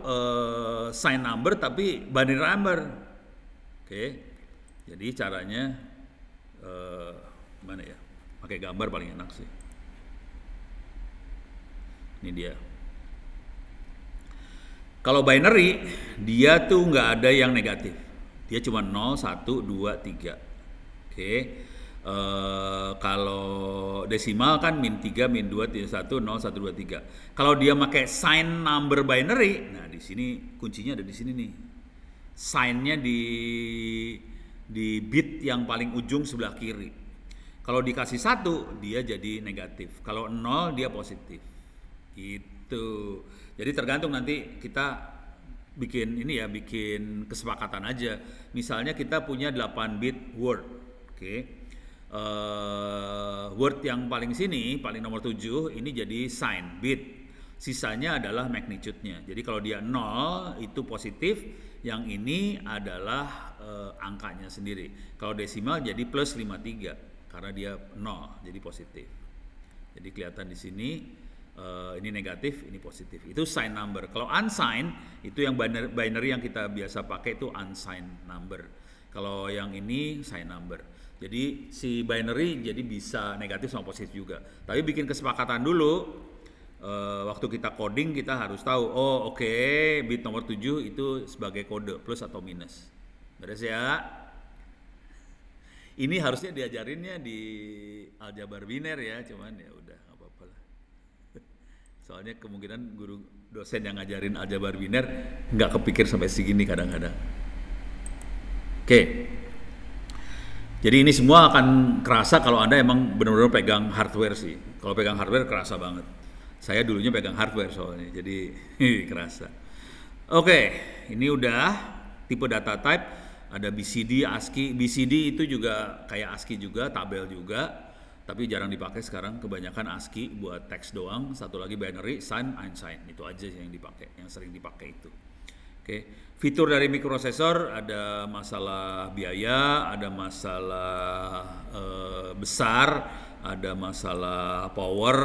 sign number tapi binary number? Oke. Jadi caranya gimana ya? Pakai gambar paling enak sih. Ini dia. Kalau binary, dia tuh nggak ada yang negatif. Dia cuma 0, 1, 2, 3. Oke. Kalau desimal kan -3, -2, -1, 0, 1, 2, 3. Kalau dia pakai sign number binary, nah di sini kuncinya ada di sini nih. Sign-nya di bit yang paling ujung sebelah kiri. Kalau dikasih 1, dia jadi negatif. Kalau 0, dia positif. Gitu. Jadi tergantung nanti kita bikin kesepakatan aja. Misalnya kita punya 8 bit word. Oke. Word yang paling sini, paling nomor 7, ini jadi sign bit. Sisanya adalah magnitude-nya. Jadi kalau dia 0 itu positif, yang ini adalah angkanya sendiri. Kalau desimal jadi +53 karena dia 0, jadi positif. Jadi kelihatan di sini ini negatif, ini positif. Itu sign number. Kalau unsigned itu yang binary yang kita biasa pakai itu unsigned number. Kalau yang ini sign number. Jadi si binary jadi bisa negatif sama positif juga. Tapi bikin kesepakatan dulu. Waktu kita coding kita harus tahu, bit nomor 7 itu sebagai kode plus atau minus. Beres ya? Ini harusnya diajarinnya di aljabar biner ya, cuman ya udah nggak apa-apa lah. Soalnya kemungkinan guru dosen yang ngajarin aljabar biner nggak kepikir sampai segini kadang-kadang. Oke. Jadi ini semua akan kerasa kalau Anda emang benar-benar pegang hardware sih. Kalau pegang hardware kerasa banget. Saya dulunya pegang hardware soalnya, jadi kerasa. Oke, ini udah tipe data type, ada BCD, ASCII. BCD itu juga kayak ASCII juga, tabel juga, tapi jarang dipakai sekarang. Kebanyakan ASCII buat teks doang. Satu lagi binary, sign, unsigned. Itu aja yang dipakai, yang sering dipakai itu. Oke, fitur dari mikroprosesor ada masalah biaya, ada masalah besar, ada masalah power,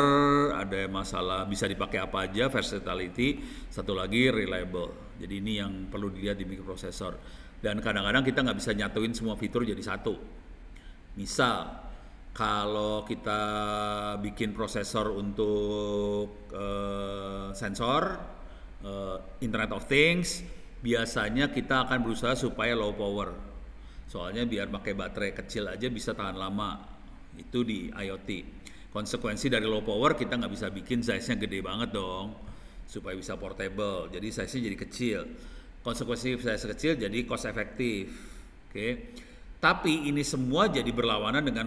ada masalah bisa dipakai apa aja, versatility, satu lagi reliable. Jadi ini yang perlu dilihat di mikroprosesor. Dan kadang-kadang kita nggak bisa nyatuin semua fitur jadi satu. Misal, kalau kita bikin prosesor untuk sensor, Internet of Things, biasanya kita akan berusaha supaya low power. Soalnya biar pakai baterai kecil aja bisa tahan lama. Itu di IoT. Konsekuensi dari low power kita nggak bisa bikin size-nya gede banget dong supaya bisa portable. Jadi size-nya jadi kecil. Konsekuensi size kecil jadi cost efektif. Oke. Tapi ini semua jadi berlawanan dengan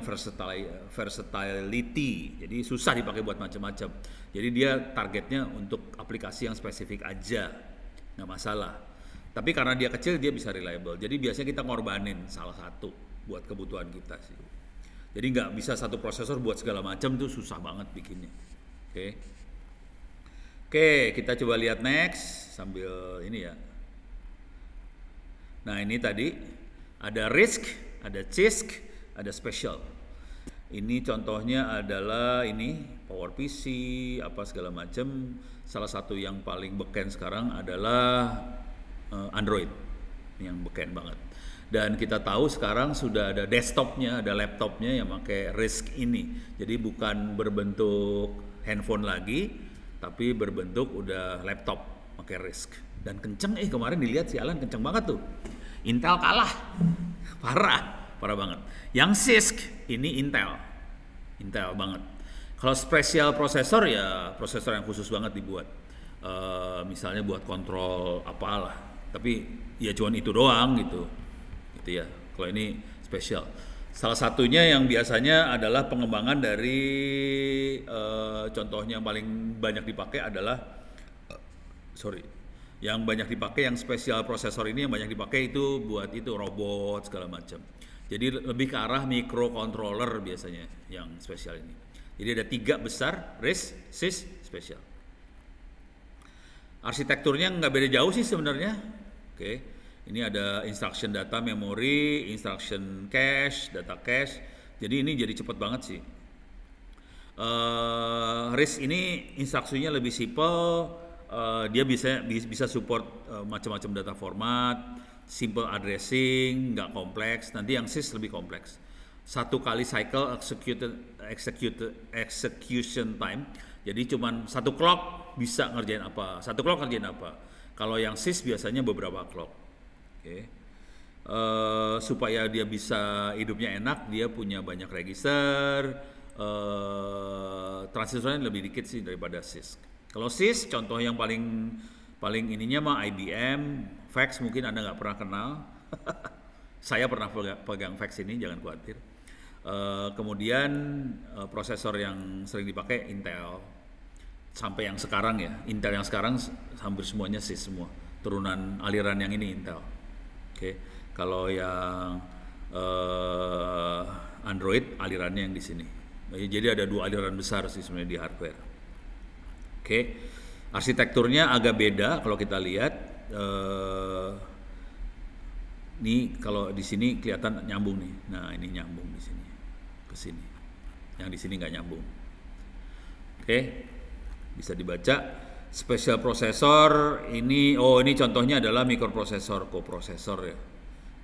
versatility. Jadi susah dipakai buat macam-macam. Jadi dia targetnya untuk aplikasi yang spesifik aja. Nggak masalah. Tapi karena dia kecil dia bisa reliable. Jadi biasanya kita ngorbanin salah satu buat kebutuhan kita sih. Jadi nggak bisa satu prosesor buat segala macam, tuh susah banget bikinnya. Oke, kita coba lihat next sambil ini ya. Nah ini tadi ada RISC, ada CISC, ada special. Ini contohnya adalah ini PowerPC, apa segala macam. Salah satu yang paling beken sekarang adalah Android. Ini yang beken banget. Dan kita tahu sekarang sudah ada desktopnya, ada laptopnya yang pakai RISC ini. Jadi bukan berbentuk handphone lagi, tapi berbentuk udah laptop pakai RISC. Dan kenceng, kemarin dilihat si Alan kenceng banget tuh. Intel kalah, parah banget. Yang CISC ini Intel banget. Kalau spesial prosesor ya prosesor yang khusus banget dibuat. Misalnya buat kontrol apalah. Tapi ya cuman itu doang gitu ya. Kalau ini spesial. Salah satunya yang biasanya adalah pengembangan dari contohnya yang paling banyak dipakai adalah yang banyak dipakai yang spesial prosesor ini yang banyak dipakai itu buat itu robot segala macam. Jadi lebih ke arah microcontroller biasanya yang spesial ini. Jadi ada 3 besar, RISC, CISC, spesial. Arsitekturnya nggak beda jauh sih sebenarnya. Oke. Ini ada instruction data memory, instruction cache, data cache. Jadi ini jadi cepat banget sih. RISC ini instruksinya lebih simple. Dia bisa support macam-macam data format, simple addressing, nggak kompleks. Nanti yang CISC lebih kompleks. 1 kali cycle execution time. Jadi cuman 1 clock bisa ngerjain apa. 1 clock ngerjain apa. Kalau yang CISC biasanya beberapa clock. Supaya dia bisa hidupnya enak, dia punya banyak register, transistornya lebih dikit sih daripada CISC. Kalau CISC contoh yang paling ininya mah IBM, fax mungkin Anda nggak pernah kenal. Saya pernah pegang fax ini, jangan khawatir. Kemudian prosesor yang sering dipakai Intel. Sampai yang sekarang ya, Intel yang sekarang hampir semuanya CISC semua. Turunan aliran yang ini Intel. Kalau yang Android alirannya yang di sini. Jadi ada 2 aliran besar sih sebenarnya di hardware. Arsitekturnya agak beda kalau kita lihat. Ini kalau di sini kelihatan nyambung nih. Nah ini nyambung di sini ke sini. Yang di sini nggak nyambung. Bisa dibaca. Special processor ini contohnya adalah microprocessor, coprocessor ya.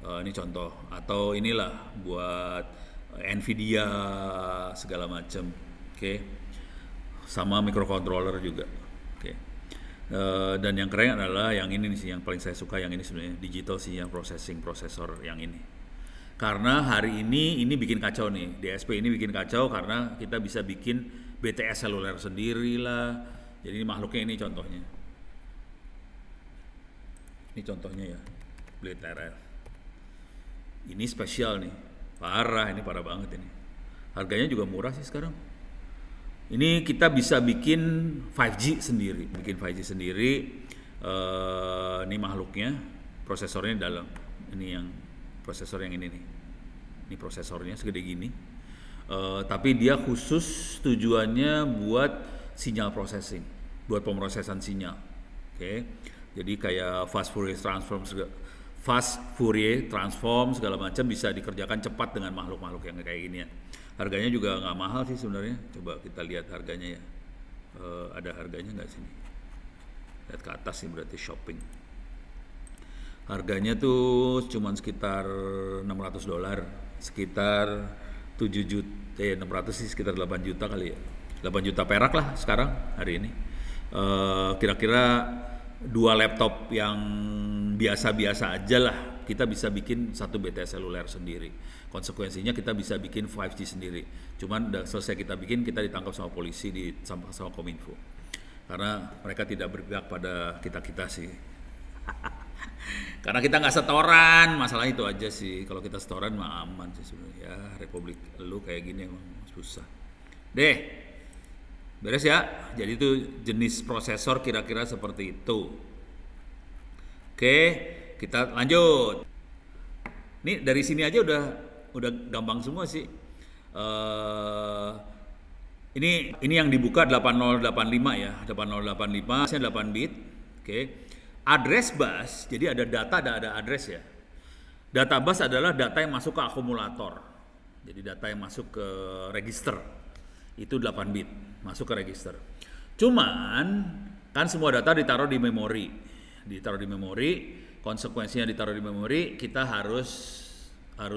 Ini contoh atau inilah buat Nvidia segala macam. Sama microcontroller juga. Dan yang keren adalah yang ini sih, yang paling saya suka yang ini sebenarnya digital sih, yang processing processor yang ini. Karena hari ini bikin kacau nih, DSP ini bikin kacau karena kita bisa bikin BTS seluler sendiri lah. Jadi ini makhluknya ini contohnya. Ini contohnya ya, Blade RF. Ini spesial nih, ini parah banget ini. Harganya juga murah sih sekarang. Ini kita bisa bikin 5G sendiri, ini makhluknya, prosesornya dalam. Ini yang prosesor yang ini nih. Ini prosesornya segede gini. Tapi dia khusus tujuannya buat sinyal processing, buat pemrosesan sinyal. Jadi kayak fast Fourier transform segala macam bisa dikerjakan cepat dengan makhluk-makhluk yang kayak gini ya. Harganya juga nggak mahal sih sebenarnya. Coba kita lihat harganya ya. Ada harganya nggak sini? Lihat ke atas sih berarti shopping. Harganya tuh cuman sekitar $600, sekitar 7 juta, 600 sih sekitar 8 juta kali ya. 8 juta perak lah sekarang hari ini. Kira-kira 2 laptop yang biasa-biasa aja lah kita bisa bikin 1 BTS seluler sendiri. Konsekuensinya kita bisa bikin 5G sendiri. Cuman udah selesai kita bikin, kita ditangkap sama polisi, sama Kominfo. Karena mereka tidak berpihak pada kita sih. Karena kita nggak setoran, masalah itu aja sih. Kalau kita setoran mah aman sih sebenarnya. Ya Republik lu kayak gini emang susah. Beres ya. Jadi itu jenis prosesor kira-kira seperti itu. Oke, kita lanjut. Ini dari sini aja udah gampang semua sih. Ini yang dibuka 8085 ya, 8085 nya 8 bit. Oke. Address bus, jadi ada data, ada address ya. Data bus adalah data yang masuk ke akumulator. Jadi data yang masuk ke register. Itu 8 bit, masuk ke register. Cuman kan semua data ditaruh di memori. konsekuensinya ditaruh di memori, kita harus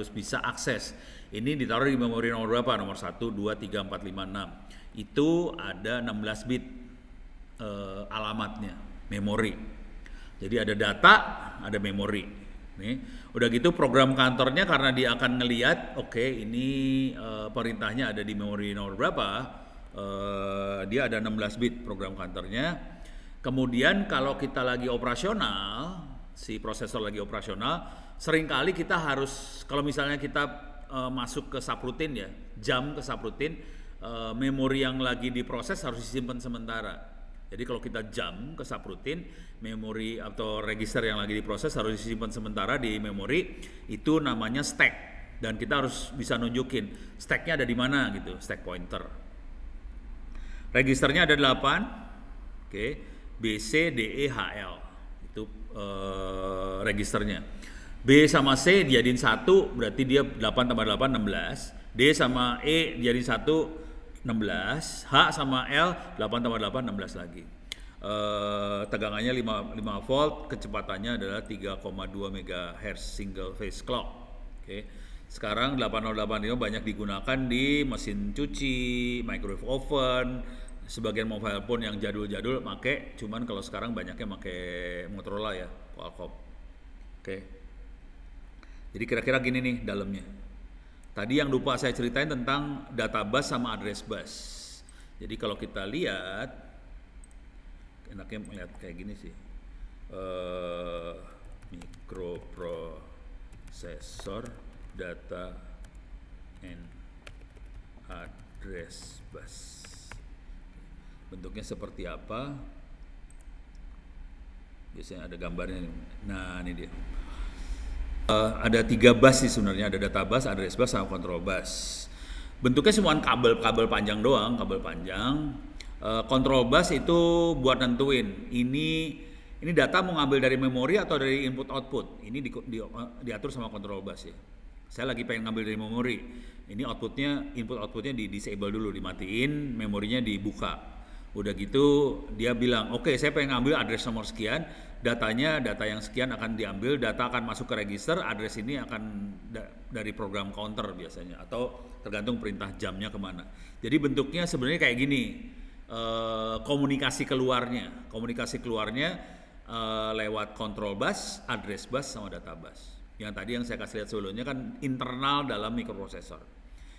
bisa akses. Ini ditaruh di memori nomor berapa? Nomor 1, 2, 3, 4, 5, 6. Itu ada 16 bit alamatnya, memori. Jadi ada data, ada memori. Nih, udah gitu program kantornya karena dia akan ngelihat, oke, ini perintahnya ada di memori nomor berapa, dia ada 16 bit program kantornya. Kemudian kalau kita lagi operasional, si prosesor lagi operasional, seringkali kita harus, kalau misalnya kita masuk ke subroutine ya, jam ke subroutine, memori yang lagi diproses harus disimpan sementara. Jadi kalau kita jam ke subroutine, memori atau register yang lagi diproses harus disimpan sementara di memori, itu namanya stack. Dan kita harus bisa nunjukin stacknya ada di mana gitu, stack pointer. Registernya ada 8, oke, B, C, D, E, H, L, itu registernya. B sama C dijadiin 1, berarti dia 8 tambah 8, 16. D sama E dijadiin 1, 16. H sama L, 8 tambah 8, 16 lagi. Tegangannya 5 volt, kecepatannya adalah 3,2 MHz single phase clock. Oke. Sekarang 8085 banyak digunakan di mesin cuci, microwave oven, sebagian mobile phone yang jadul-jadul pakai, cuman kalau sekarang banyaknya pakai Motorola ya, Qualcomm. Oke. Jadi kira-kira gini nih dalamnya. Tadi yang lupa saya ceritain tentang data bus sama address bus. Jadi kalau kita lihat, enaknya melihat kayak gini sih. Microprocessor data and address bus. Bentuknya seperti apa? Biasanya ada gambarnya. Nah, ini dia. Ada 3 bus sih sebenarnya, ada data bus, address bus, sama control bus. Bentuknya semua kabel panjang doang, kabel panjang. Control bus itu buat nentuin ini data mau ngambil dari memori atau dari input output. Ini diatur sama control bus ya. Saya lagi pengen ngambil dari memori. Ini input outputnya di disable dulu, dimatiin, memorinya dibuka. Udah gitu dia bilang, oke, saya pengen ngambil address nomor sekian. Data yang sekian akan diambil, data akan masuk ke register, address ini akan dari program counter biasanya, atau tergantung perintah jamnya kemana. Jadi bentuknya sebenarnya kayak gini, komunikasi keluarnya lewat control bus, address bus, sama data bus. Yang tadi yang saya kasih lihat sebelumnya kan internal dalam mikroprosesor.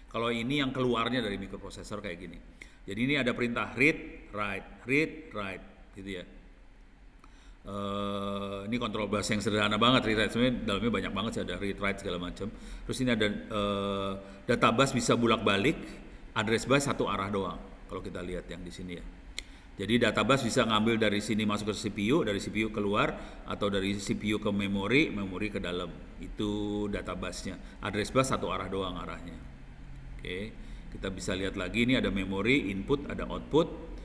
Kalau ini yang keluarnya dari mikroprosesor kayak gini. Jadi ini ada perintah read, write, gitu ya. Ini control bus yang sederhana banget, read, write, sebenarnya dalamnya banyak banget sih, ada read, write segala macam. Terus ini ada data bus bisa bolak-balik, address bus satu arah doang. Kalau kita lihat yang di sini ya. Jadi data bus bisa ngambil dari sini masuk ke CPU, dari CPU keluar, atau dari CPU ke memori ke dalam. Itu data busnya. Address bus satu arah doang arahnya. Oke, kita bisa lihat lagi ini ada memori, input, ada output.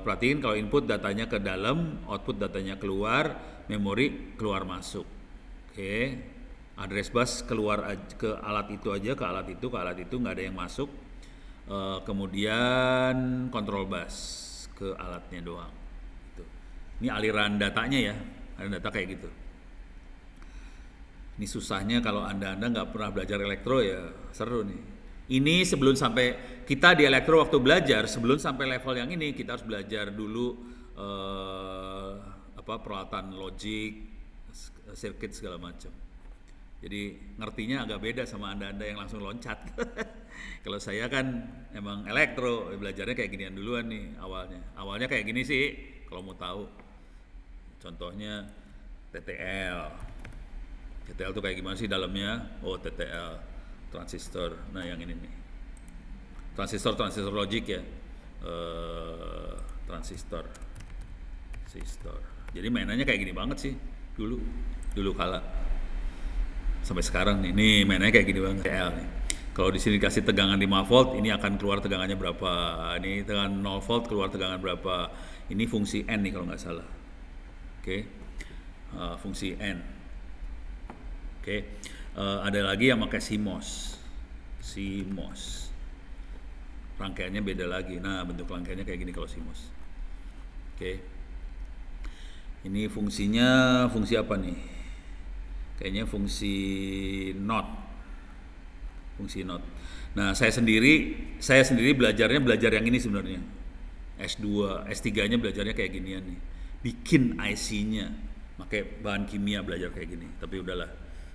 Perhatiin kalau input datanya ke dalam, output datanya keluar, memori keluar masuk. Oke, address bus keluar ke alat itu aja, ke alat itu nggak ada yang masuk. Kemudian control bus ke alatnya doang. Gitu. Ini aliran datanya ya, aliran data kayak gitu. Ini susahnya kalau anda nggak pernah belajar elektro ya seru nih. Ini sebelum sampai kita di elektro waktu belajar, sebelum sampai level yang ini kita harus belajar dulu peralatan logik, sirkuit segala macam. Jadi ngertinya agak beda sama anda yang langsung loncat. Kalau saya kan emang elektro, belajarnya kayak ginian duluan nih awalnya. Awalnya kayak gini sih, kalau mau tahu. Contohnya TTL. TTL tuh kayak gimana sih dalamnya? Oh, TTL. Transistor, nah yang ini nih, transistor logik ya, transistor. Jadi mainannya kayak gini banget sih dulu kala, sampai sekarang nih mainannya kayak gini banget. TL nih, kalau di sini dikasih tegangan 5 volt, ini akan keluar tegangannya berapa? Ini tegangan 0 volt keluar tegangan berapa? Ini fungsi N nih kalau nggak salah. Oke, fungsi N. Oke. Ada lagi yang pakai CMOS. Rangkaiannya beda lagi. Nah, bentuk rangkaiannya kayak gini kalau CMOS. Oke. Ini fungsi apa nih? Kayaknya fungsi not. Nah, saya sendiri belajar yang ini sebenarnya. S2, S3-nya belajarnya kayak ginian nih. Bikin IC-nya, pakai bahan kimia belajar kayak gini. Tapi udahlah,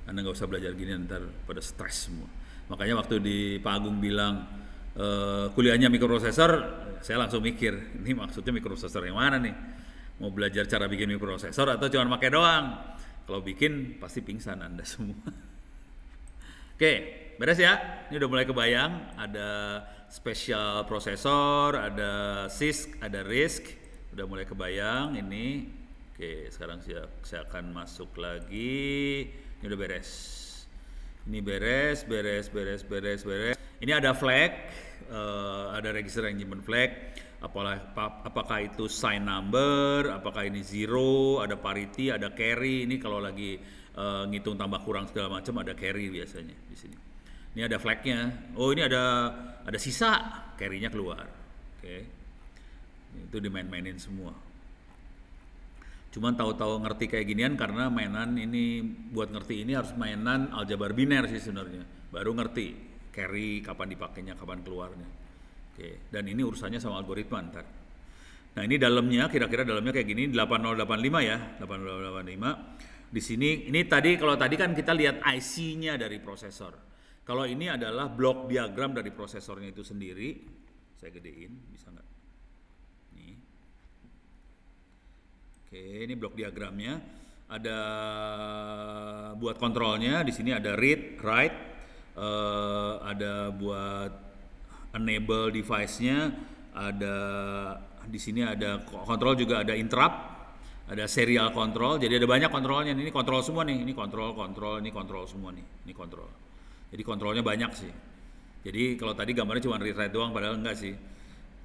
Anda nggak usah belajar gini, ntar pada stres semua. Makanya waktu di Pak Agung bilang kuliahnya mikroprosesor, saya langsung mikir, ini maksudnya mikroprosesor yang mana nih? Mau belajar cara bikin mikroprosesor atau cuma pakai doang? Kalau bikin pasti pingsan Anda semua. Oke, beres ya. Ini udah mulai kebayang. Ada special processor, ada CISC, ada RISC. Udah mulai kebayang ini. Oke, sekarang saya akan masuk lagi. Ini udah beres. Ini beres. Ini ada flag, ada register yang nyimpen flag. Apakah itu sign number, apakah ini zero, ada parity, ada carry. Ini kalau lagi ngitung tambah kurang segala macam ada carry biasanya di sini. Ini ada flagnya. Oh, ini ada sisa, carry-nya keluar. Oke. Itu dimain-mainin semua. Cuman tahu-tahu ngerti kayak ginian karena mainan ini, buat ngerti ini harus mainan aljabar biner sih sebenarnya. Baru ngerti carry kapan dipakainya, kapan keluarnya. Oke, dan ini urusannya sama algoritma ntar. Nah, ini dalamnya, kira-kira dalamnya kayak gini, 8085 ya, 8085. Di sini, ini kalau tadi kan kita lihat IC-nya dari prosesor. Kalau ini adalah blok diagram dari prosesornya itu sendiri. Saya gedein, bisa nggak? Nih. Oke, ini blok diagramnya. Ada buat kontrolnya, di sini ada read, write, ada buat enable device-nya, ada di sini ada kontrol, juga ada interrupt, ada serial control. Jadi ada banyak kontrolnya. Ini kontrol semua nih. Ini kontrol, ini kontrol semua nih. Ini kontrol. Jadi kontrolnya banyak sih. Jadi kalau tadi gambarnya cuma read write doang, padahal enggak sih.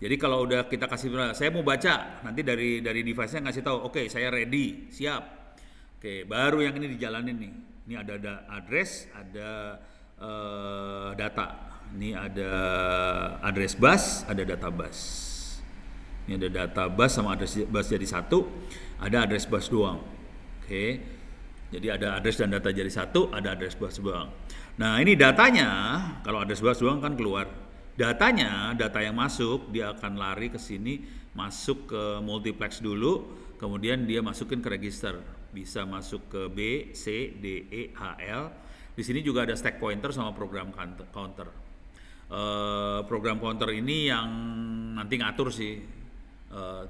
Jadi kalau udah kita kasih, saya mau baca, nanti dari device-nya ngasih tahu, oke, saya ready, siap. Oke, baru yang ini dijalanin nih. Ini ada address, ada data. Ini ada address bus, ada data bus. Ini ada data bus sama address bus jadi satu, ada address bus doang. Oke. Jadi ada address dan data jadi satu, ada address bus doang. Nah, ini datanya, kalau address bus doang kan keluar. Datanya, data yang masuk, dia akan lari ke sini, masuk ke multiplex dulu, kemudian dia masukin ke register. Bisa masuk ke B, C, D, E, H, L. Di sini juga ada stack pointer sama program counter. Program counter ini yang nanti ngatur sih.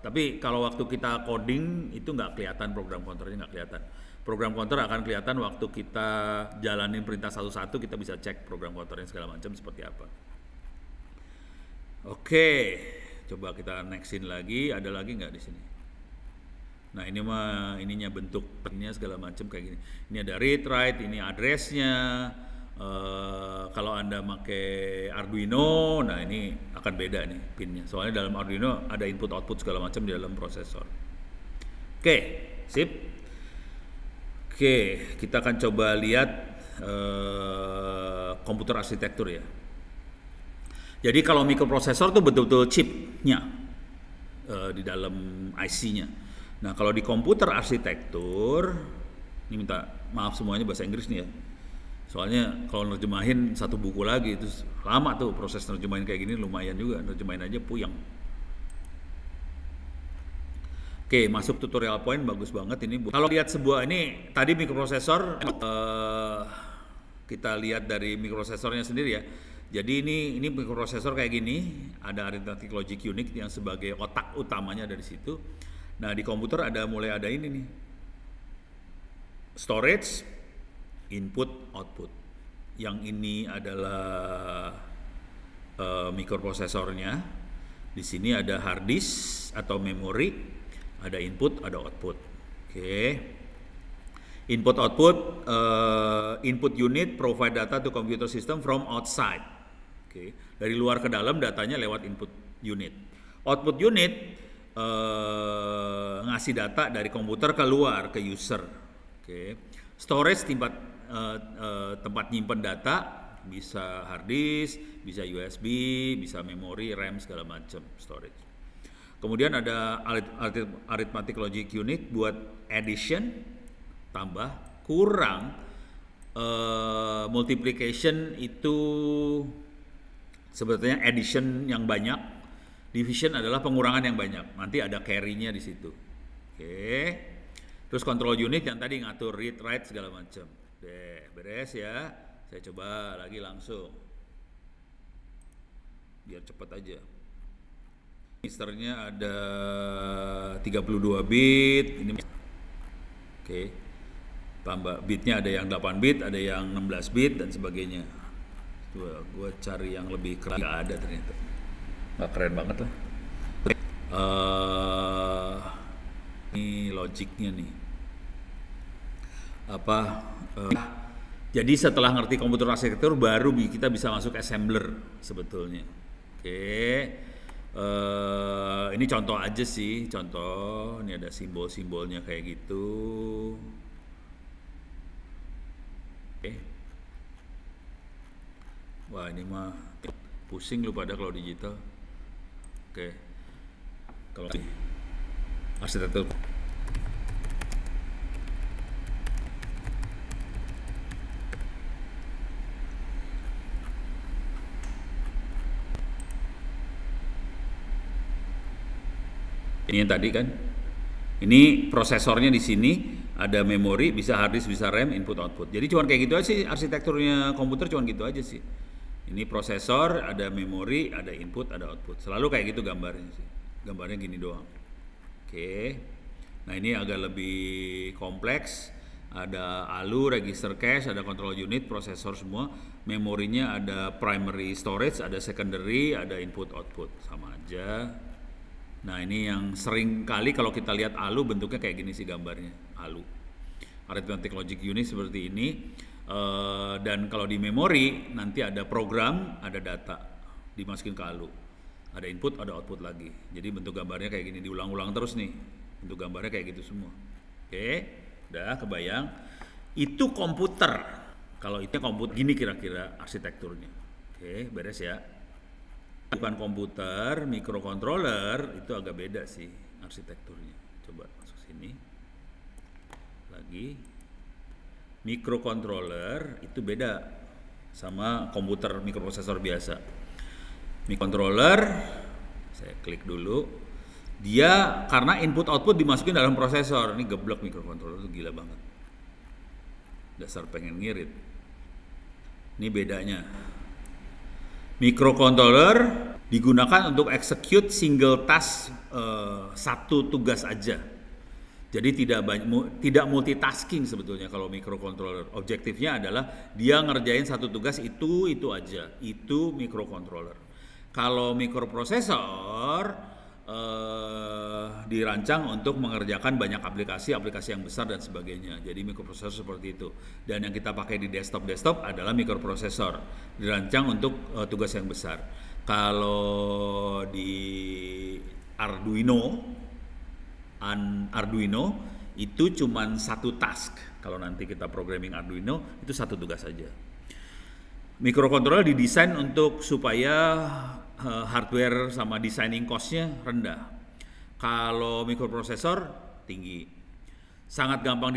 Tapi kalau waktu kita coding itu nggak kelihatan, program counternya nggak kelihatan. Program counter akan kelihatan waktu kita jalanin perintah satu-satu, kita bisa cek program counternya segala macam seperti apa. Oke, coba kita nextin lagi. Ada lagi nggak di sini? Nah, ini mah ininya bentuknya segala macam kayak gini. Ini ada read write, ini addressnya. Kalau Anda pakai Arduino, nah ini akan beda nih pinnya. Soalnya dalam Arduino ada input output segala macam di dalam prosesor. Oke, sip. Oke, kita akan coba lihat komputer arsitektur ya. Jadi kalau mikroprosesor tuh betul-betul chipnya di dalam IC-nya. Nah, kalau di komputer arsitektur, ini minta maaf semuanya bahasa Inggris nih ya. Soalnya kalau nerjemahin satu buku lagi itu lama tuh, proses nerjemahin kayak gini lumayan juga, nerjemahin aja puyeng. Oke, masuk tutorial point, bagus banget ini. Kalau lihat sebuah ini tadi mikroprosesor, kita lihat dari mikroprosesornya sendiri ya. Jadi ini mikroprosesor kayak gini, ada arithmetic logic unit yang sebagai otak utamanya dari situ. Nah, di komputer mulai ada ini nih, storage, input, output. Yang ini adalah mikroprosesornya. Di sini ada hard disk atau memori, ada input, ada output. Oke. Input output, input unit provide data to computer system from outside. Oke. Dari luar ke dalam datanya lewat input unit. Output unit ngasih data dari komputer keluar ke user. Oke. Storage tempat nyimpen data, bisa hard disk, bisa USB, bisa memori, RAM segala macam storage. Kemudian ada arithmetic logic unit buat addition, tambah, kurang, multiplication itu sebetulnya addition yang banyak, division adalah pengurangan yang banyak. Nanti ada carry-nya di situ. Oke. Terus control unit yang tadi ngatur read, write segala macam. Deh, beres ya. Saya coba lagi langsung. Biar cepat aja. Registernya ada 32 bit. Ini oke. Tambah bitnya ada yang 8 bit, ada yang 16 bit dan sebagainya. Gue cari yang lebih keren, nggak ada ternyata. Nggak keren banget lah. Ini logiknya nih. Jadi setelah ngerti komputer arsitektur baru kita bisa masuk assembler sebetulnya. Oke. Ini contoh aja sih, contoh. Ini ada simbol-simbolnya kayak gitu. Oke. Wah, ini mah pusing lu pada kalau digital. Oke. Kalau arsitektur ini yang tadi kan, ini prosesornya di sini, ada memori, bisa hard disk, bisa RAM, input output. Jadi cuma kayak gitu aja sih arsitekturnya komputer, cuma gitu aja sih. Ini prosesor, ada memori, ada input, ada output. Selalu kayak gitu gambarnya sih. Gambarnya gini doang. Oke. Nah ini agak lebih kompleks. Ada ALU, register cache, ada control unit, prosesor semua. Memorinya ada primary storage, ada secondary, ada input output. Sama aja. Nah ini yang sering kali kalau kita lihat ALU bentuknya kayak gini sih gambarnya, ALU. Arithmetic logic unit seperti ini. Dan kalau di memori nanti ada program, ada data dimasukin ke ALU. Ada input, ada output lagi. Jadi bentuk gambarnya kayak gini, diulang-ulang terus nih. Bentuk gambarnya kayak gitu semua. Oke, udah kebayang. Itu komputer. Kalau itu komputer gini kira-kira arsitekturnya. Oke, beres ya. Bukan komputer, microcontroller itu agak beda sih arsitekturnya. Coba masuk sini. Lagi. Microcontroller itu beda sama komputer mikroprosesor biasa. Microcontroller, saya klik dulu. Dia karena input output dimasukin dalam prosesor. Ini geblek microcontroller itu gila banget. Dasar pengen ngirit. Ini bedanya. Microcontroller digunakan untuk execute single task, satu tugas aja. Jadi tidak multitasking sebetulnya kalau microcontroller. Objektifnya adalah dia ngerjain satu tugas itu aja. Itu microcontroller. Kalau mikroprosesor dirancang untuk mengerjakan banyak aplikasi yang besar dan sebagainya. Jadi mikroprosesor seperti itu. Dan yang kita pakai di desktop adalah mikroprosesor, dirancang untuk tugas yang besar. Kalau di Arduino itu cuman satu task. Kalau nanti kita programming Arduino itu satu tugas saja. Microcontroller didesain untuk supaya hardware sama designing cost-nya rendah. Kalau mikroprosesor tinggi. Sangat gampang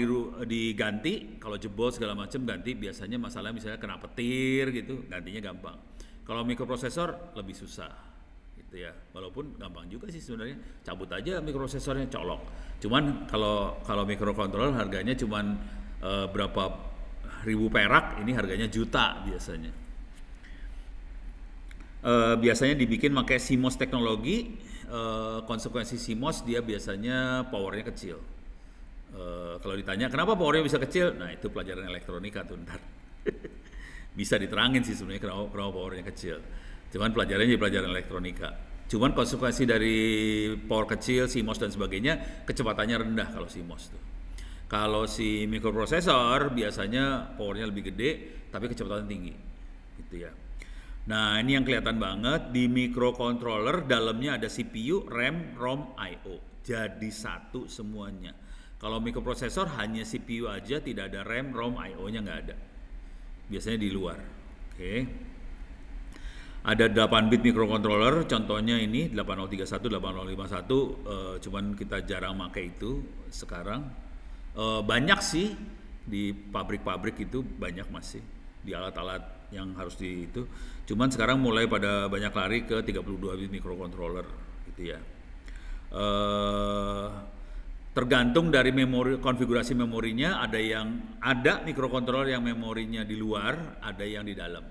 diganti, kalau jebol segala macam ganti, biasanya masalah misalnya kena petir gitu, gantinya gampang. Kalau mikroprosesor lebih susah gitu ya. Walaupun gampang juga sih sebenarnya, cabut aja mikroprosesornya, colok. Cuman kalau mikrocontroller harganya cuman berapa ribu perak, ini harganya juta biasanya. Biasanya dibikin pakai CMOS teknologi. Konsekuensi CMOS dia biasanya powernya kecil. Kalau ditanya kenapa powernya bisa kecil, nah itu pelajaran elektronika tuh ntar. Bisa diterangin sih sebenarnya kenapa powernya kecil. Cuman pelajarannya pelajaran elektronika. Cuman konsekuensi dari power kecil, CMOS dan sebagainya, kecepatannya rendah kalau CMOS tuh. Kalau si mikroprosesor biasanya powernya lebih gede, tapi kecepatan tinggi, gitu ya. Nah ini yang kelihatan banget di microcontroller, dalamnya ada CPU, RAM, ROM, I/O, jadi satu semuanya. Kalau mikroprosesor hanya CPU aja, tidak ada RAM, ROM, I/O-nya nggak ada. Biasanya di luar. Oke. Ada 8 bit microcontroller, contohnya ini 8031, 8051, cuman kita jarang pakai itu sekarang. Banyak sih di pabrik-pabrik itu, banyak masih di alat-alat yang harus di itu. Cuman sekarang mulai pada banyak lari ke 32 bit microcontroller gitu ya. Tergantung dari memori, konfigurasi memorinya, ada microcontroller yang memorinya di luar, ada yang di dalam.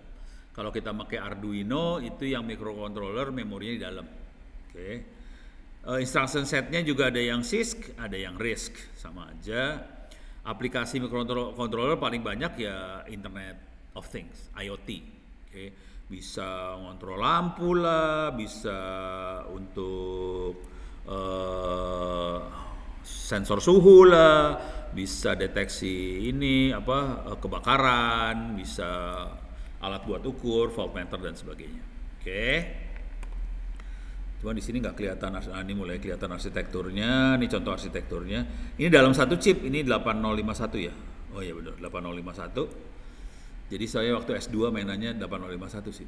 Kalau kita pakai Arduino itu yang microcontroller memorinya di dalam. Oke. Instruction setnya juga ada yang CISC, ada yang RISC, sama aja. Aplikasi microcontroller paling banyak ya Internet of Things, IoT. Oke. Bisa ngontrol lampu lah, bisa untuk sensor suhu lah, bisa deteksi kebakaran, bisa alat buat ukur, voltmeter dan sebagainya. Oke. Cuma di sini nggak kelihatan, ini mulai kelihatan arsitekturnya. Ini contoh arsitekturnya. Ini dalam satu chip, ini 8051 ya. Oh iya benar, 8051. Jadi saya waktu S2 mainannya 8051 sih.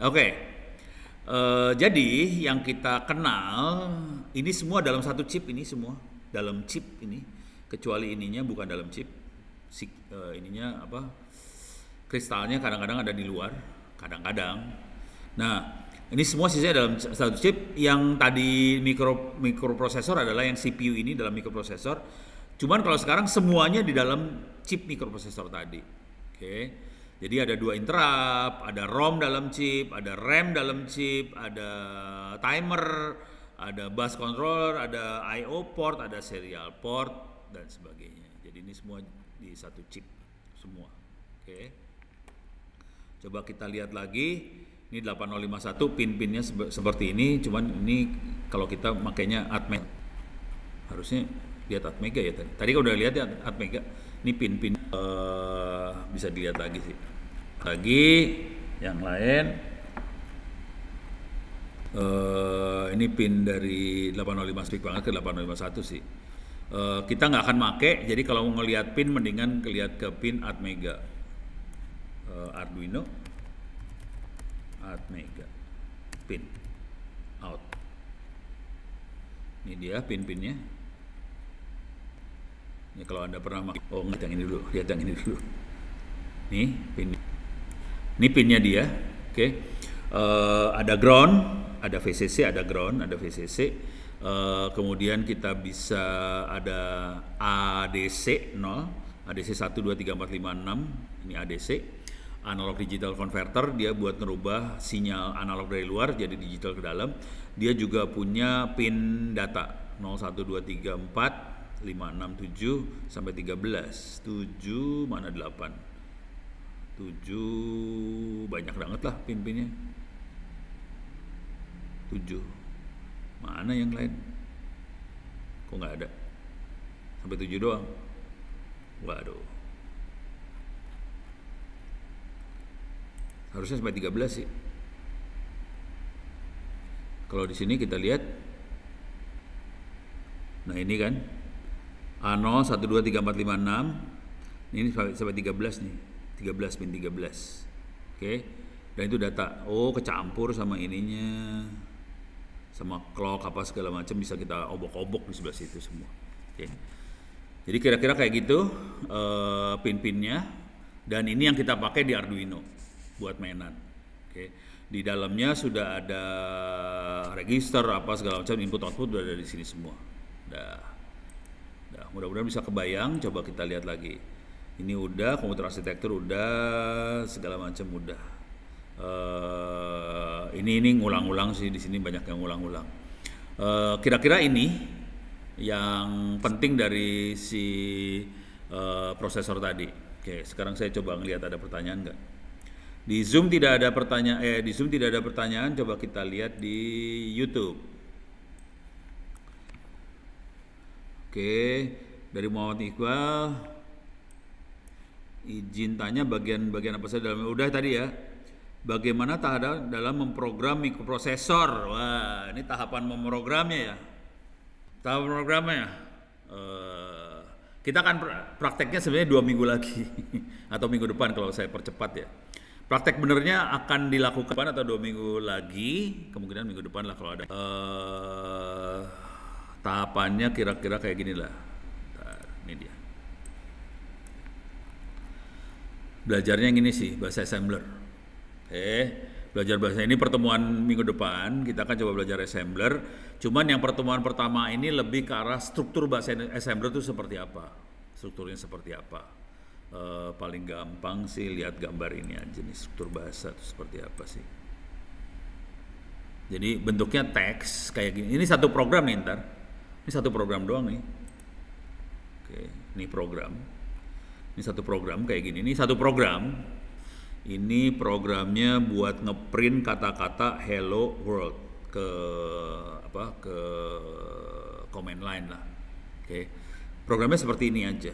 Oke. Jadi yang kita kenal ini semua dalam satu chip, ini semua dalam chip ini, kecuali ininya bukan dalam chip. Kristalnya kadang-kadang ada di luar, kadang-kadang. Nah, ini semua sisanya dalam satu chip. Yang tadi mikroprosesor adalah yang CPU ini dalam mikroprosesor. Cuman kalau sekarang semuanya di dalam chip mikroprosesor tadi. Oke. Jadi ada 2 interrupt, ada ROM dalam chip, ada RAM dalam chip, ada timer, ada bus controller, ada I/O port, ada serial port dan sebagainya. Jadi ini semua di satu chip semua. Oke. Coba kita lihat lagi. Ini 8051 pin-pinnya seperti ini, cuman ini kalau kita makainya Atmega. Harusnya lihat Atmega ya tadi. Tadi kan udah lihat ya Atmega. Ini pin-pin bisa dilihat lagi sih. Lagi yang lain. Ini pin dari 805 speak banget ke 851 sih. Kita nggak akan make, jadi kalau mau ngelihat pin mendingan lihat ke pin Atmega. Arduino Atmega pin out. Ini dia pin-pinnya. Ini kalau Anda pernah pakai, lihat yang ini dulu, lihat yang ini dulu. Nih pin. Ini pinnya dia. Oke. Ada ground, ada VCC, ada ground, ada VCC. Kemudian kita bisa ada ADC 0, ADC 1 2 3 4 5 6. Ini ADC. Analog digital converter, dia buat ngerubah sinyal analog dari luar jadi digital ke dalam. Dia juga punya pin data 0 1 2 3 4 5 6 7 sampai 13. 7 mana 8? 7 banyak banget lah pin-pinnya. 7. Mana yang lain? Kok nggak ada? Sampai 7 doang. Waduh. Harusnya sampai 13 sih. Kalau di sini kita lihat. Nah, ini kan A0 1 2 3 4 5 6. Ini sampai 13 nih. 13 pin 13. Oke. Dan itu data. Oh, kecampur sama ininya. Sama clock apa segala macam bisa kita obok-obok di sebelah situ semua. Oke. Jadi kira-kira kayak gitu pin-pinnya. Dan ini yang kita pakai di Arduino buat mainan. Oke. Di dalamnya sudah ada register apa segala macam, input output udah ada di sini semua. Dah. Mudah-mudahan bisa kebayang. Coba kita lihat lagi. Ini udah komputer arsitektur udah, segala macam udah. Ini ngulang-ulang sih, di sini banyak yang ngulang-ulang. Kira-kira ini yang penting dari si prosesor tadi. Oke, sekarang saya coba ngelihat ada pertanyaan nggak? Di Zoom tidak ada pertanyaan. Coba kita lihat di YouTube. Oke, dari Muhammad Iqbal. Izin tanya bagian-bagian apa saja dalam udah tadi ya. Bagaimana tahap dalam memprogram mikroprosesor? Wah, ini tahapan memprogramnya ya. Tahap memprogramnya. Kita akan prakteknya sebenarnya 2 minggu lagi atau minggu depan kalau saya percepat ya. Praktek benernya akan dilakukan atau 2 minggu lagi, kemungkinan minggu depan lah kalau ada. Tahapannya kira-kira kayak gini lah. Ini dia. Belajarnya yang ini sih, bahasa assembler. Belajar bahasa ini pertemuan minggu depan, kita akan coba belajar assembler. Cuman yang pertemuan pertama ini lebih ke arah struktur bahasa assembler itu seperti apa. Strukturnya seperti apa. Paling gampang sih lihat gambar ini aja nih, struktur bahasa itu seperti apa sih. Jadi bentuknya teks kayak gini. Ini satu program nih ntar. Ini satu program doang nih. Oke, ini program. Ini satu program kayak gini. Ini satu program. Ini programnya buat ngeprint kata-kata hello world ke command line lah. Oke. Programnya seperti ini aja.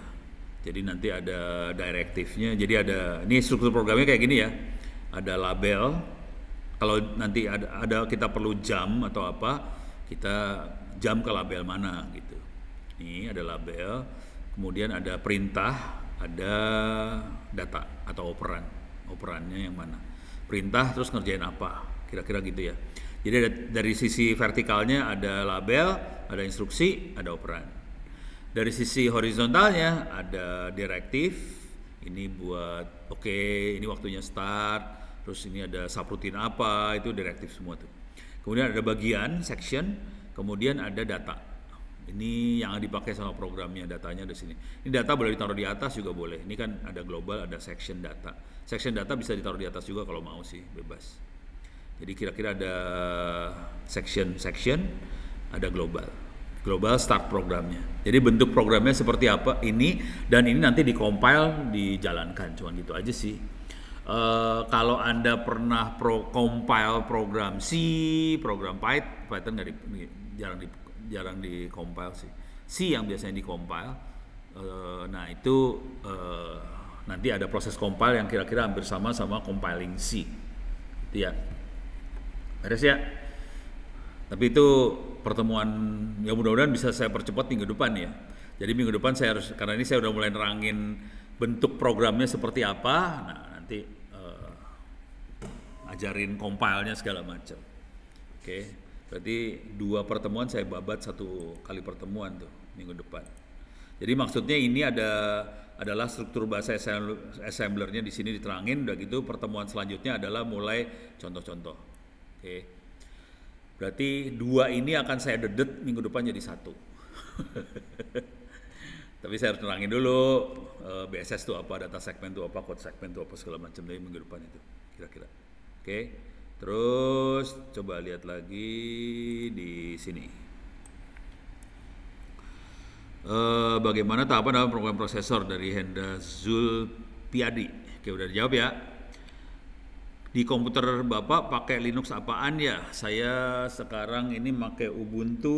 Jadi nanti ada direktifnya. Jadi ini struktur programnya kayak gini ya. Ada label. Kalau nanti ada kita perlu jam atau apa, kita jam ke label mana gitu. Ini ada label. Kemudian ada perintah, ada data atau operannya yang mana, perintah terus ngerjain apa, kira-kira gitu ya. Jadi dari sisi vertikalnya ada label, ada instruksi, ada operan. Dari sisi horizontalnya ada direktif, ini buat ini waktunya start, terus ini ada subroutine apa, itu direktif semua tuh. Kemudian ada bagian section, kemudian ada data. Ini yang dipakai sama programnya, datanya di sini. Ini data boleh ditaruh di atas juga boleh. Ini kan ada global, ada section data. Section data bisa ditaruh di atas juga kalau mau sih, bebas. Jadi kira-kira ada section, ada global. Global start programnya. Jadi bentuk programnya seperti apa ini, dan ini nanti di-compile, dijalankan. Cuman gitu aja sih. Kalau Anda pernah compile program C, program Python jarang di-compile sih. C yang biasanya di-compile. Nah itu nanti ada proses compile yang kira-kira hampir sama compiling C. Gitu ya. Beres ya. Tapi itu pertemuan ya mudah-mudahan bisa saya percepat minggu depan ya. Jadi minggu depan saya harus, karena ini saya udah mulai nerangin bentuk programnya seperti apa. Nah nanti ajarin compile-nya segala macam. Oke. Berarti 2 pertemuan saya babat 1 kali pertemuan tuh minggu depan. Jadi maksudnya ini adalah struktur bahasa assemblernya di sini diterangin. Udah gitu pertemuan selanjutnya adalah mulai contoh-contoh. Oke. Berarti 2 ini akan saya dedet minggu depan jadi 1. Tapi saya harus nerangin dulu BSS itu apa, data segmen itu apa, code segmen itu apa, segala macam dari minggu depan itu kira-kira. Oke. Terus coba lihat lagi di sini. Bagaimana tahapan dalam program prosesor dari Henda Zulpiadi? Oke, udah dijawab ya. Di komputer Bapak pakai Linux apaan ya? Saya sekarang ini pakai Ubuntu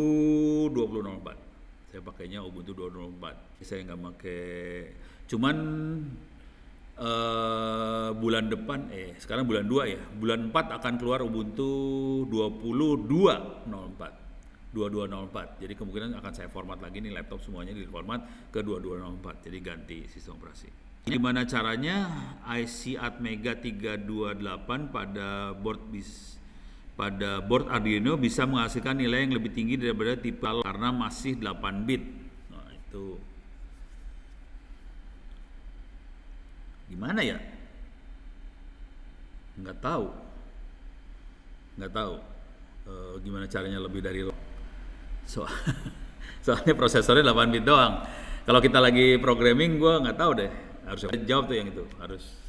20.04. Saya pakainya Ubuntu 20.04. Saya nggak pakai. Cuman bulan depan sekarang bulan 2 ya. Bulan 4 akan keluar Ubuntu 22.04. Jadi kemungkinan akan saya format lagi nih laptop semuanya di format ke 22.04. Jadi ganti sistem operasi. Gimana caranya IC Atmega 328 pada board Arduino bisa menghasilkan nilai yang lebih tinggi daripada tipe karena masih 8 bit. Nah, itu gimana ya? Nggak tahu. Gimana caranya lebih dari soalnya prosesornya 8 bit doang. Kalau kita lagi programming, gue nggak tahu deh. Harus jawab tuh yang itu.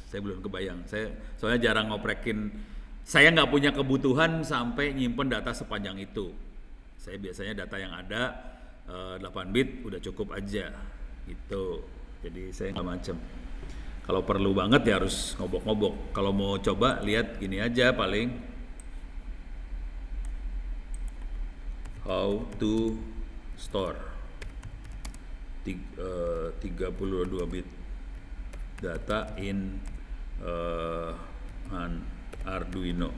Saya belum kebayang. Saya soalnya jarang ngoprekin. Saya nggak punya kebutuhan sampai nyimpen data sepanjang itu. Saya biasanya data yang ada 8 bit udah cukup aja gitu. Jadi saya nggak macem. Kalau perlu banget ya harus ngobok-ngobok. Kalau mau coba lihat gini aja paling. How to store 32 bit data in an Arduino.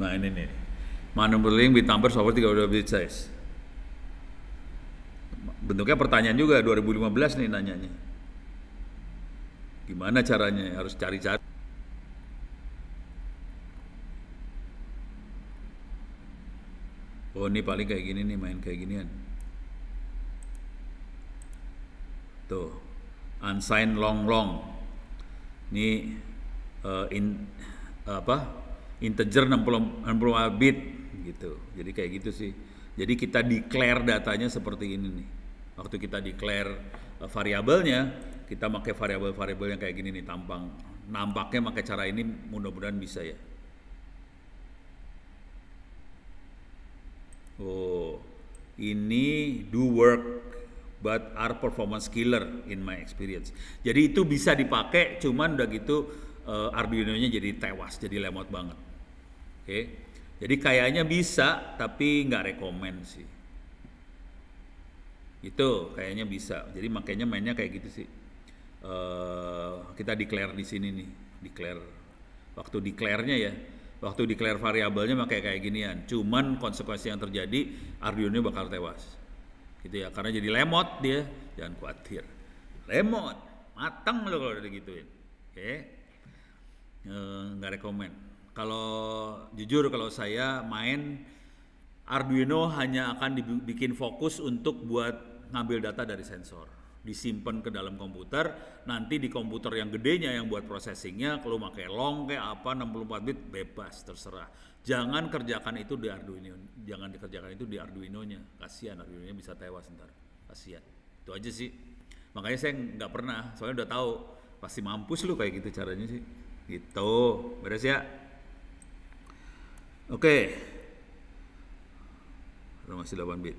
Nah ini nih. Manipulating bit number over 32 bit size. Bentuknya pertanyaan juga 2015 nih nanyanya. Gimana caranya? Harus cari-cari. Oh, ini paling kayak gini nih, main kayak ginian. Tuh, unsigned long. Ini integer 64 bit gitu. Jadi kayak gitu sih. Jadi kita declare datanya seperti ini nih. Waktu kita declare variabelnya, kita pakai variabel yang kayak gini nih, nampaknya pakai cara ini, mudah-mudahan bisa ya. Oh, ini do work but are performance killer in my experience. Jadi itu bisa dipakai, cuman udah gitu Arduino-nya jadi tewas, jadi lemot banget. Oke. Jadi kayaknya bisa, tapi nggak rekomen sih. Itu kayaknya bisa. Jadi makanya mainnya kayak gitu sih. Kita declare di sini nih, declare. Waktu declare-nya ya, waktu declare variabelnya pakai kayak ginian. Cuman konsekuensi yang terjadi, Arduino bakal tewas. Gitu ya, karena jadi lemot dia. Jangan khawatir. Lemot, matang lo kalau udah digituin. Oke. Nggak rekomen. Kalau jujur, kalau saya main Arduino hanya akan dibikin fokus untuk buat ngambil data dari sensor, disimpan ke dalam komputer. Nanti di komputer yang gedenya yang buat processingnya, kalau pakai long kayak apa 64 bit bebas, terserah. Jangan kerjakan itu di Arduino, jangan dikerjakan itu di Arduino-nya. Kasihan, Arduino-nya bisa tewas ntar, kasihan. Itu aja sih. Makanya saya nggak pernah, soalnya udah tahu pasti mampus lu kayak gitu caranya sih. Gitu, beres ya. Oke. Masih 8 bit.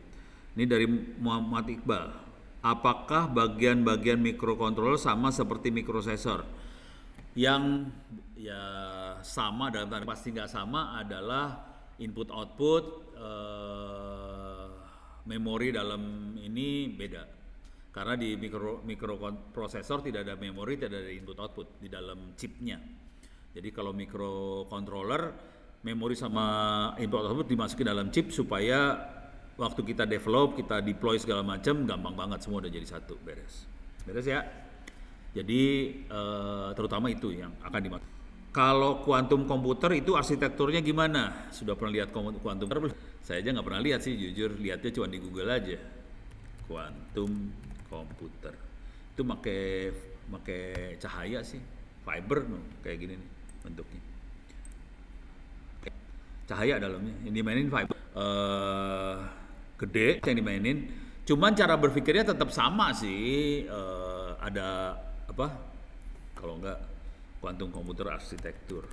Ini dari Muhammad Iqbal. Apakah bagian-bagian mikrokontroller sama seperti mikrosensor? Yang ya sama, dalam tanda pasti nggak sama adalah input output, memori dalam ini beda. Karena di mikroprosesor tidak ada memori, tidak ada input output di dalam chipnya. Jadi kalau mikrokontroller, memori sama input output dimasukin dalam chip supaya waktu kita develop, kita deploy segala macam gampang banget, semua udah jadi satu, beres ya. Jadi terutama itu yang akan dimaksud. Kalau kuantum komputer itu arsitekturnya gimana? Sudah pernah lihat kuantum komputer? Saya aja nggak pernah lihat sih, jujur, lihatnya cuma di Google aja. Kuantum komputer itu pakai cahaya sih, fiber kayak gini nih bentuknya. Cahaya dalamnya, yang dimainin fiber gede yang dimainin. Cuman cara berpikirnya tetap sama sih, ada apa? Kalau enggak kuantum komputer arsitektur.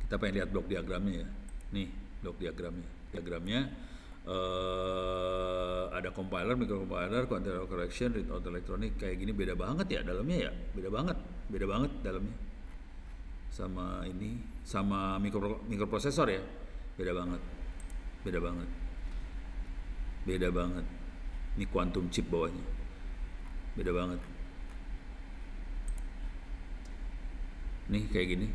Kita pengen lihat blok diagramnya ya. Nih blok diagramnya. Ada compiler, microcompiler, quantitative correction, read electronic, kayak gini. Beda banget ya dalamnya ya, beda banget dalamnya. Sama ini, sama mikroprosesor ya, beda banget. Ini quantum chip bawahnya, beda banget. Nih kayak gini.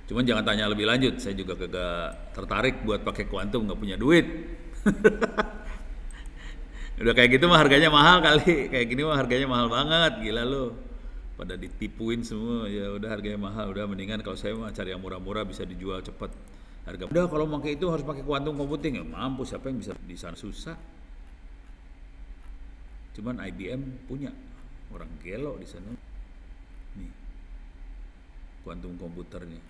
Cuman jangan tanya lebih lanjut, saya juga kagak tertarik buat pakai kuantum, nggak punya duit. Udah kayak gitu mah harganya mahal kali, kayak gini mah harganya mahal banget, gila lo. Pada ditipuin semua, ya udah harganya mahal, udah mendingan kalau saya mah cari yang murah-murah bisa dijual cepat. Harga udah kalau pakai itu harus pakai quantum computing, ya mampus, siapa yang bisa di sana, susah. Cuman IBM punya, orang gelo di sana. Nih. Quantum komputernya.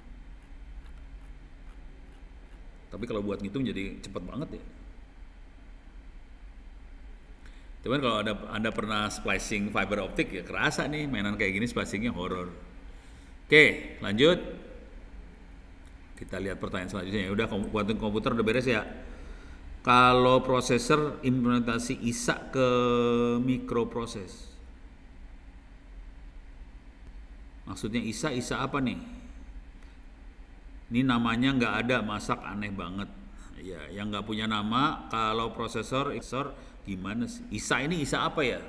Tapi kalau buat ngitung jadi cepet banget ya. Cuman kalau Anda pernah splicing fiber optik ya kerasa nih mainan kayak gini, splicingnya horor. Oke, lanjut. Kita lihat pertanyaan selanjutnya. Ya udah, quantum komputer udah beres ya. Kalau prosesor implementasi ISA ke mikroproses. Maksudnya ISA apa nih? Ini namanya nggak ada, masak aneh banget. Ya, yang nggak punya nama kalau prosesor gimana sih? ISA ini ISA apa ya?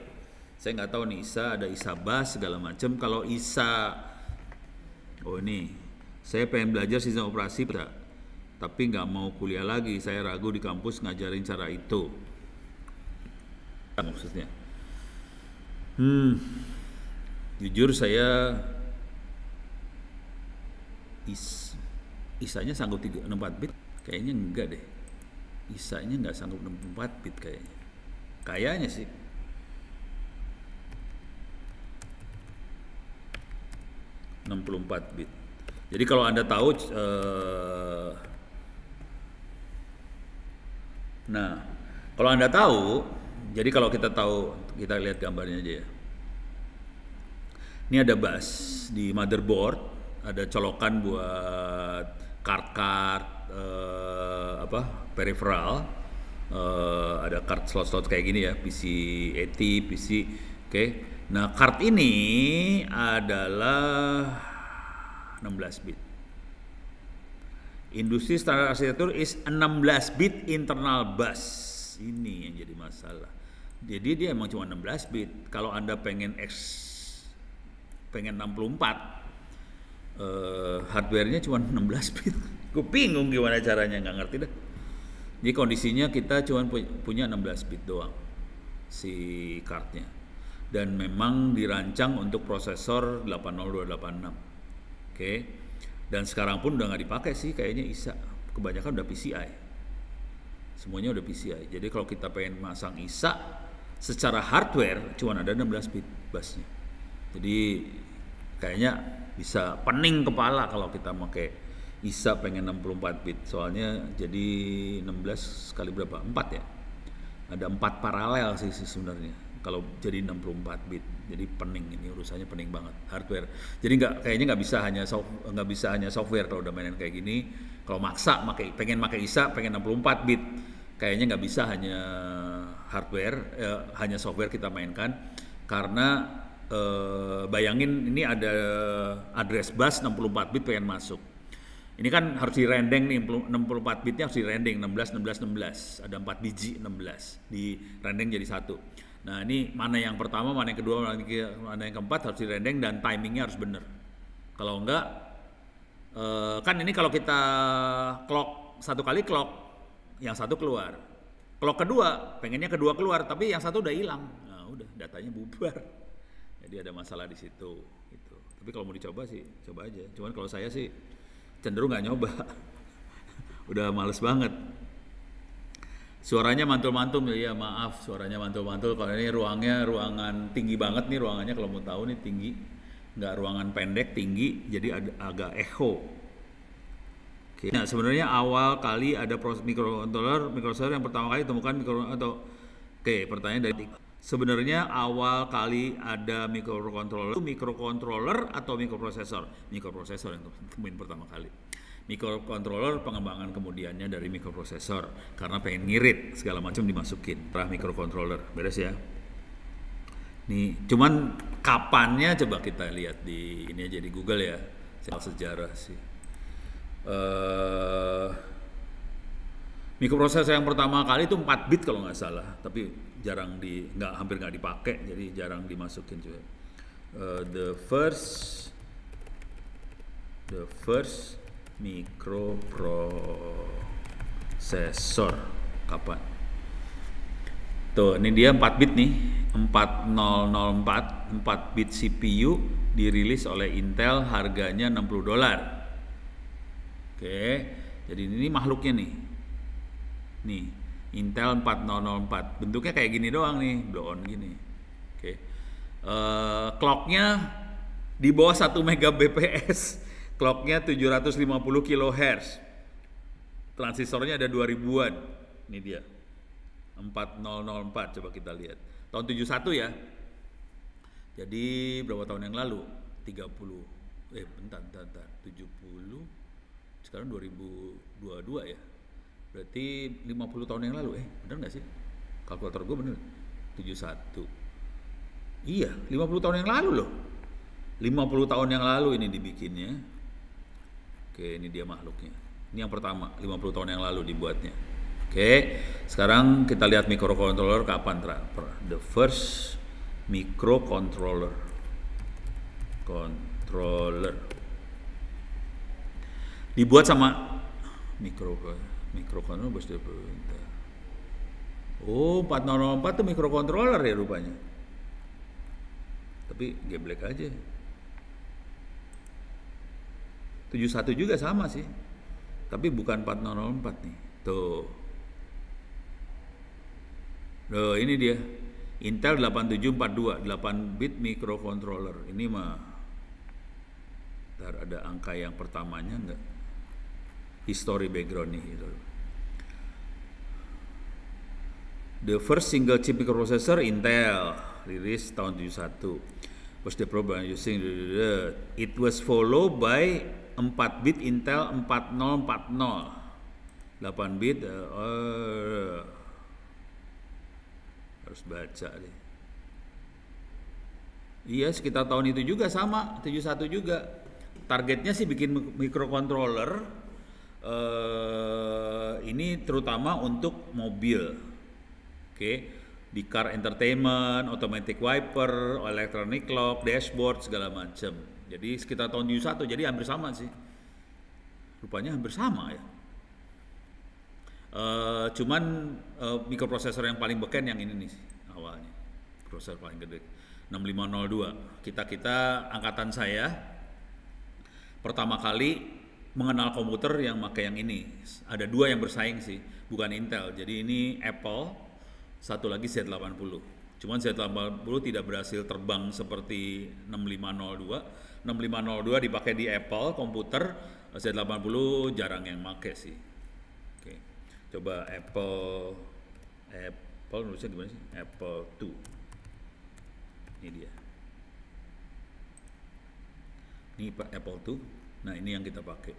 Saya nggak tahu nih, ISA ada ISA bus segala macam. Kalau ISA, oh ini, saya pengen belajar sistem operasi, tapi nggak mau kuliah lagi. Saya ragu di kampus ngajarin cara itu. Maksudnya, Jujur saya ISA-nya sanggup 64 bit? Kayaknya enggak deh. ISA-nya nggak sanggup 64 bit kayaknya. Kayaknya sih. ...64 bit. Jadi kalau Anda tahu, nah kalau Anda tahu, jadi kalau kita tahu, kita lihat gambarnya aja ya. Ini ada bus di motherboard, ada colokan buat card peripheral, ada card slot-slot kayak gini ya, PC 80, PC, oke. Nah, card ini adalah 16 bit. Industri standar arsitektur is 16 bit internal bus. Ini yang jadi masalah. Jadi dia emang cuma 16 bit. Kalau Anda pengen 64, hardware-nya cuma 16 bit. Gue bingung gimana caranya, nggak ngerti dah. Jadi kondisinya kita cuma punya 16 bit doang si cardnya. Dan memang dirancang untuk prosesor 80286. Oke. Dan sekarang pun udah nggak dipakai sih kayaknya ISA. Kebanyakan udah PCI. Semuanya udah PCI. Jadi kalau kita pengen masang ISA secara hardware cuma ada 16 bit busnya. Jadi kayaknya bisa pening kepala kalau kita pakai ISA pengen 64 bit. Soalnya jadi 16 kali berapa? 4 ya. Ada 4 paralel sih sebenarnya. Kalau jadi 64 bit, jadi pening, ini urusannya pening banget hardware. Jadi kayaknya nggak bisa hanya software kalau udah mainin kayak gini. Kalau maksa pengen pakai ISA, pengen 64 bit, kayaknya nggak bisa hanya hardware, hanya software kita mainkan. Karena bayangin ini ada address bus 64 bit pengen masuk. Ini kan harus direndeng nih, 64 bitnya harus direndeng 16, 16, 16. Ada 4 biji 16, di rendeng jadi satu. Nah ini mana yang pertama, mana yang kedua, mana yang keempat harus direndeng dan timingnya harus bener. Kalau enggak, kan ini kalau kita clock satu kali clock, yang satu keluar. Clock kedua, pengennya kedua keluar, tapi yang satu udah hilang. Nah udah, datanya bubar. Jadi ada masalah di situ. Gitu. Tapi kalau mau dicoba sih, coba aja. Cuman kalau saya sih cenderung nggak nyoba. Udah males banget. Suaranya mantul-mantul ya, maaf suaranya mantul-mantul. Kalau ini ruangan tinggi banget nih ruangannya, kalau mau tahu nih tinggi, nggak ruangan pendek, tinggi, jadi agak echo. Oke. Nah sebenarnya awal kali ada microcontroller yang pertama kali ditemukan pertanyaan dari sebenarnya awal kali ada microcontroller atau mikroprosesor yang ditemuin pertama kali. Mikrocontroller pengembangan kemudiannya dari mikroprosesor karena pengen ngirit segala macam dimasukin mikrocontroller. Beres ya. Nih, cuman kapannya coba kita lihat di ini aja di Google ya. Sejarah sih. Mikroprosesor yang pertama kali itu 4 bit kalau nggak salah, tapi hampir nggak dipakai, jadi jarang dimasukin juga. The first mikroprosesor kapan? Tuh, ini dia 4 bit nih, 4004, 4 bit CPU dirilis oleh Intel, harganya $60. Oke, jadi ini makhluknya nih. Nih, Intel 4004, bentuknya kayak gini doang nih, blow on gini. Oke. Clocknya di bawah 1 Mbps. Clocknya 750 kHz. Transistornya ada 2000-an. Ini dia. 4004 coba kita lihat. Tahun 71 ya. Jadi berapa tahun yang lalu? 30. Bentar. 70. Sekarang 2022 ya. Berarti 50 tahun yang lalu. Bener nggak sih? Kalkulator gue bener. 71. Iya, 50 tahun yang lalu loh. 50 tahun yang lalu ini dibikinnya. Oke, ini dia makhluknya. Ini yang pertama, 50 tahun yang lalu dibuatnya. Oke, sekarang kita lihat microcontroller kapan terakhir. The first microcontroller. Dibuat sama microcontroller bos. Oh, 4004 itu microcontroller ya rupanya. tapi geblek aja. 71 juga sama sih, tapi bukan 4004 nih. Tuh ini dia Intel 8742 8 bit microcontroller. Ini mah ntar ada angka yang pertamanya enggak, history background nih gitu. The first single chip microprocessor Intel rilis tahun 71 was developed by using it was followed by 4 bit Intel 4040 8 bit harus baca deh. Iya, sekitar tahun itu juga sama, 71 juga. Targetnya sih bikin microcontroller ini terutama untuk mobil. Oke. Di car entertainment, automatic wiper, electronic lock, dashboard segala macam. Jadi sekitar tahun 71, jadi hampir sama sih. Rupanya hampir sama ya. Cuman mikroprosesor yang paling beken yang ini nih awalnya, prosesor paling gede 6502. Kita angkatan saya pertama kali mengenal komputer yang pakai yang ini. Ada dua yang bersaing sih, bukan Intel. Jadi ini Apple, satu lagi Z80. Cuman Z80 tidak berhasil terbang seperti 6502. 6502 dipakai di Apple komputer, Z80 jarang yang pakai sih. Coba Apple nulisnya gimana sih? Apple II. Ini dia. Ini Pak Apple II. Nah, ini yang kita pakai.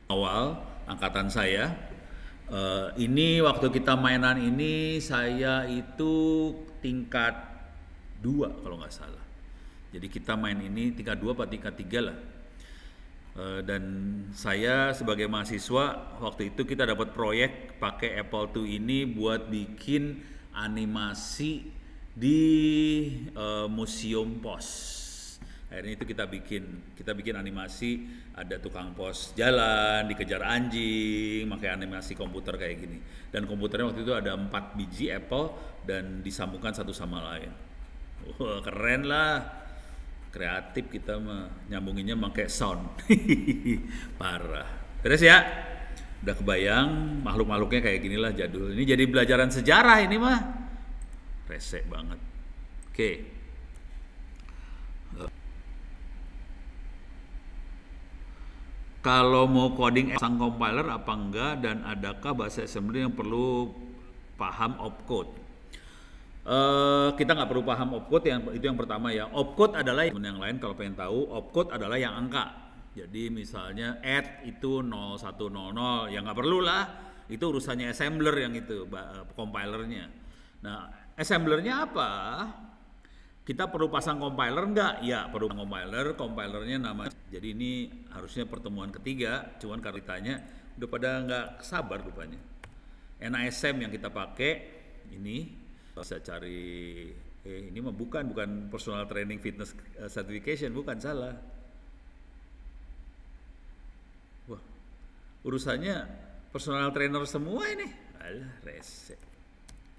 Awal angkatan saya, ini waktu kita mainan ini saya itu tingkat 2 kalau nggak salah. Jadi kita main ini tingkat 2 atau tingkat 3 lah. Dan saya sebagai mahasiswa waktu itu kita dapat proyek pakai Apple II ini buat bikin animasi di museum pos. Akhirnya itu kita bikin animasi, ada tukang pos jalan dikejar anjing, pakai animasi komputer kayak gini. Dan komputernya waktu itu ada 4 biji Apple dan disambungkan satu sama lain. Wah, keren lah. Kreatif kita mah, nyambunginnya pakai sound. Parah. Terus ya, udah kebayang makhluk-makhluknya kayak ginilah jadul. Ini jadi pelajaran sejarah ini mah. Resek banget. Oke. Kalau mau coding sang compiler apa enggak, dan adakah bahasa assembly yang perlu paham opcode? Kita nggak perlu paham opcode, itu yang pertama ya. Opcode adalah yang lain, kalau pengen tahu, opcode adalah yang angka. Jadi misalnya add itu 0100, ya nggak perlu lah, itu urusannya assembler yang itu, compilernya. Nah, assemblernya apa? Kita perlu pasang compiler nggak? Ya perlu compilernya nama. Jadi ini harusnya pertemuan ketiga, cuman karena ditanya udah pada nggak sabar rupanya. NASM yang kita pakai ini. Bisa cari ini mah bukan personal training fitness certification, bukan, salah. Wah, urusannya personal trainer semua ini. Alah, resek.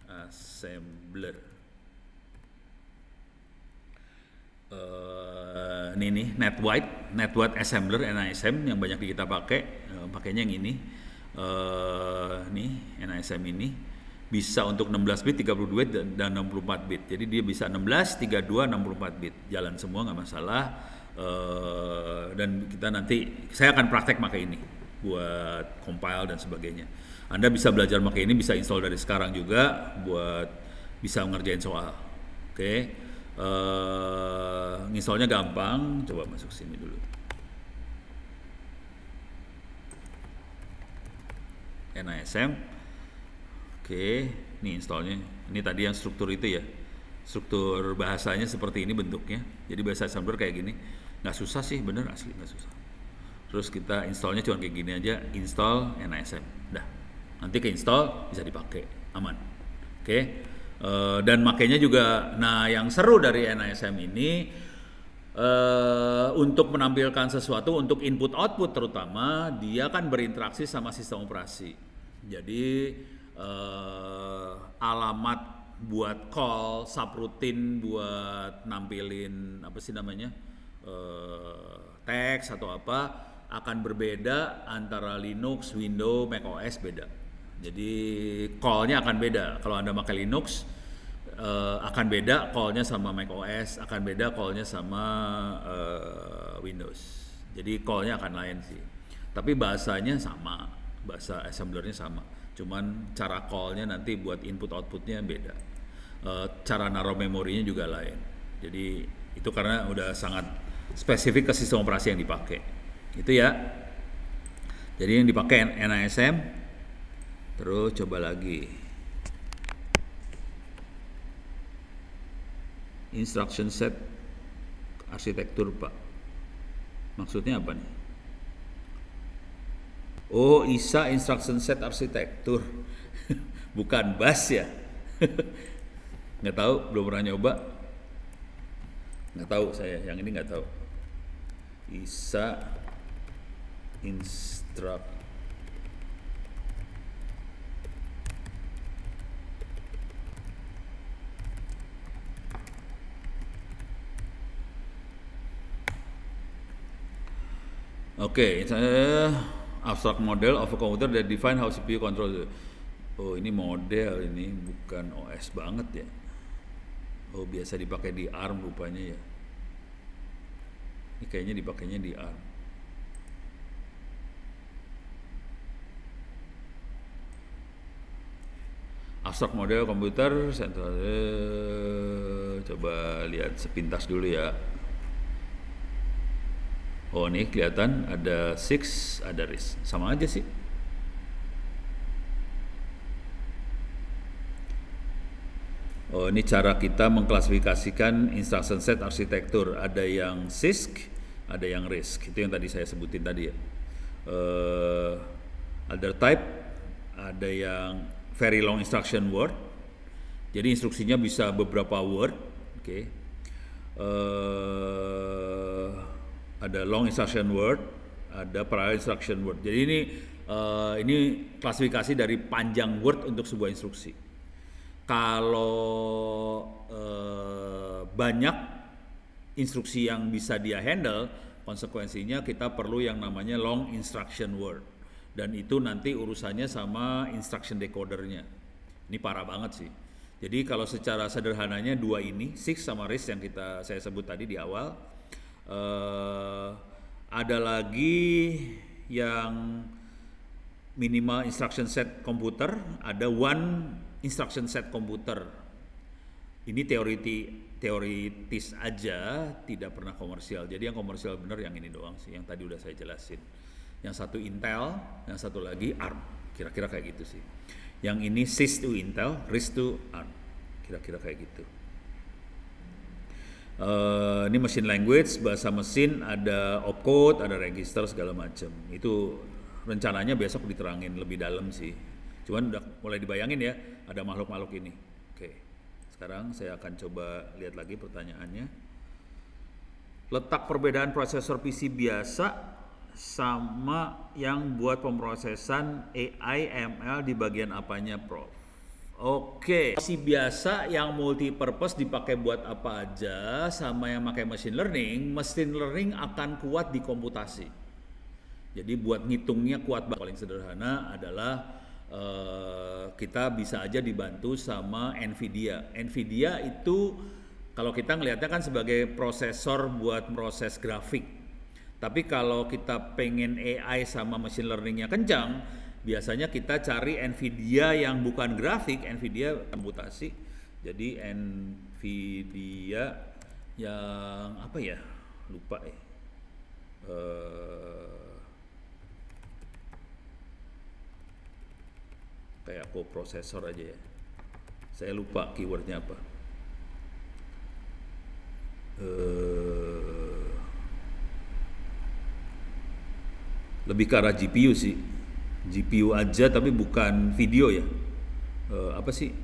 Assembler. Ini nih NetWhite assembler NASM yang banyak kita pakai. Pakainya yang ini. Nih NASM ini bisa untuk 16 bit, 32 bit dan 64 bit. Jadi dia bisa 16, 32, 64 bit. Jalan semua nggak masalah. Dan kita nanti saya akan praktek pakai ini buat compile dan sebagainya. Anda bisa belajar pakai ini, bisa install dari sekarang juga buat bisa ngerjain soal. Oke. Installnya gampang. Coba masuk sini dulu. NASM. Oke, ini installnya. Ini tadi yang struktur itu ya. Struktur bahasanya seperti ini bentuknya. Jadi bahasa assembler kayak gini. Nggak susah sih, bener asli nggak susah. Terus kita installnya cuma kayak gini aja. Install NASM. Dah. Nanti ke install bisa dipakai. Aman. Oke. Dan makanya juga, nah yang seru dari NASM ini untuk menampilkan sesuatu, untuk input output terutama, dia kan berinteraksi sama sistem operasi. Jadi alamat buat call, subroutine, buat nampilin apa sih namanya, teks atau apa, akan berbeda antara Linux, Windows, macOS beda. Jadi call-nya akan beda. Kalau Anda pakai Linux, akan beda call-nya sama macOS, akan beda call-nya sama Windows. Jadi call-nya akan lain sih. Tapi bahasanya sama, bahasa assemblernya sama. Cuman cara call-nya nanti buat input outputnya beda. Cara naruh memorinya juga lain. Jadi itu karena udah sangat spesifik ke sistem operasi yang dipakai. Itu ya. Jadi yang dipakai NASM. Terus coba lagi. Instruction set arsitektur, Pak. Maksudnya apa nih? Oh, ISA instruction set arsitektur. Bukan bus ya. Nggak tahu, belum pernah nyoba. Nggak tahu saya, yang ini nggak tahu. ISA instruct. Oke, abstract model of a computer that define how CPU control. Oh, ini model, ini bukan OS banget ya. Oh, biasa dipakai di ARM rupanya ya. Ini kayaknya dipakainya di ARM. Abstract model komputer, coba lihat sepintas dulu ya. Oh, ini kelihatan ada six, ada RISC. Sama aja sih. Oh, ini cara kita mengklasifikasikan instruction set arsitektur. Ada yang CISC, ada yang RISC. Itu yang tadi saya sebutin tadi ya. Other type, ada yang very long instruction word. Jadi instruksinya bisa beberapa word. Oke. Ada long instruction word, ada parallel instruction word. Jadi ini klasifikasi dari panjang word untuk sebuah instruksi. Kalau banyak instruksi yang bisa dia handle, konsekuensinya kita perlu yang namanya long instruction word. Dan itu nanti urusannya sama instruction decodernya. Ini parah banget sih. Jadi kalau secara sederhananya dua ini, SIX sama RISC yang saya sebut tadi di awal. Ada lagi yang minimal instruction set komputer, ada one instruction set komputer. Ini teoritis aja, tidak pernah komersial. Jadi yang komersial bener yang ini doang sih, yang tadi udah saya jelasin. Yang satu Intel, yang satu lagi ARM. Kira-kira kayak gitu sih. Yang ini SIS to Intel, RISC to ARM. Kira-kira kayak gitu. Ini machine language, bahasa mesin, ada opcode, ada register segala macam. Itu rencananya besok diterangin lebih dalam sih. Cuman udah mulai dibayangin ya, ada makhluk-makhluk ini. Oke, sekarang saya akan coba lihat lagi pertanyaannya. Letak perbedaan prosesor PC biasa sama yang buat pemrosesan AI ML di bagian apanya, Prof? Oke, PC biasa yang multi purpose dipakai buat apa aja sama yang pakai machine learning akan kuat di komputasi. Jadi buat ngitungnya kuat banget. Paling sederhana adalah kita bisa aja dibantu sama NVIDIA. NVIDIA itu kalau kita ngelihatnya kan sebagai prosesor buat proses grafik. Tapi kalau kita pengen AI sama machine learningnya kencang, biasanya kita cari NVIDIA yang bukan grafik, NVIDIA komputasi. Jadi NVIDIA yang apa ya? Lupa ya. Kayak koprosesor aja ya. Saya lupa keywordnya apa. Lebih ke arah GPU sih. GPU aja tapi bukan video ya. Apa sih?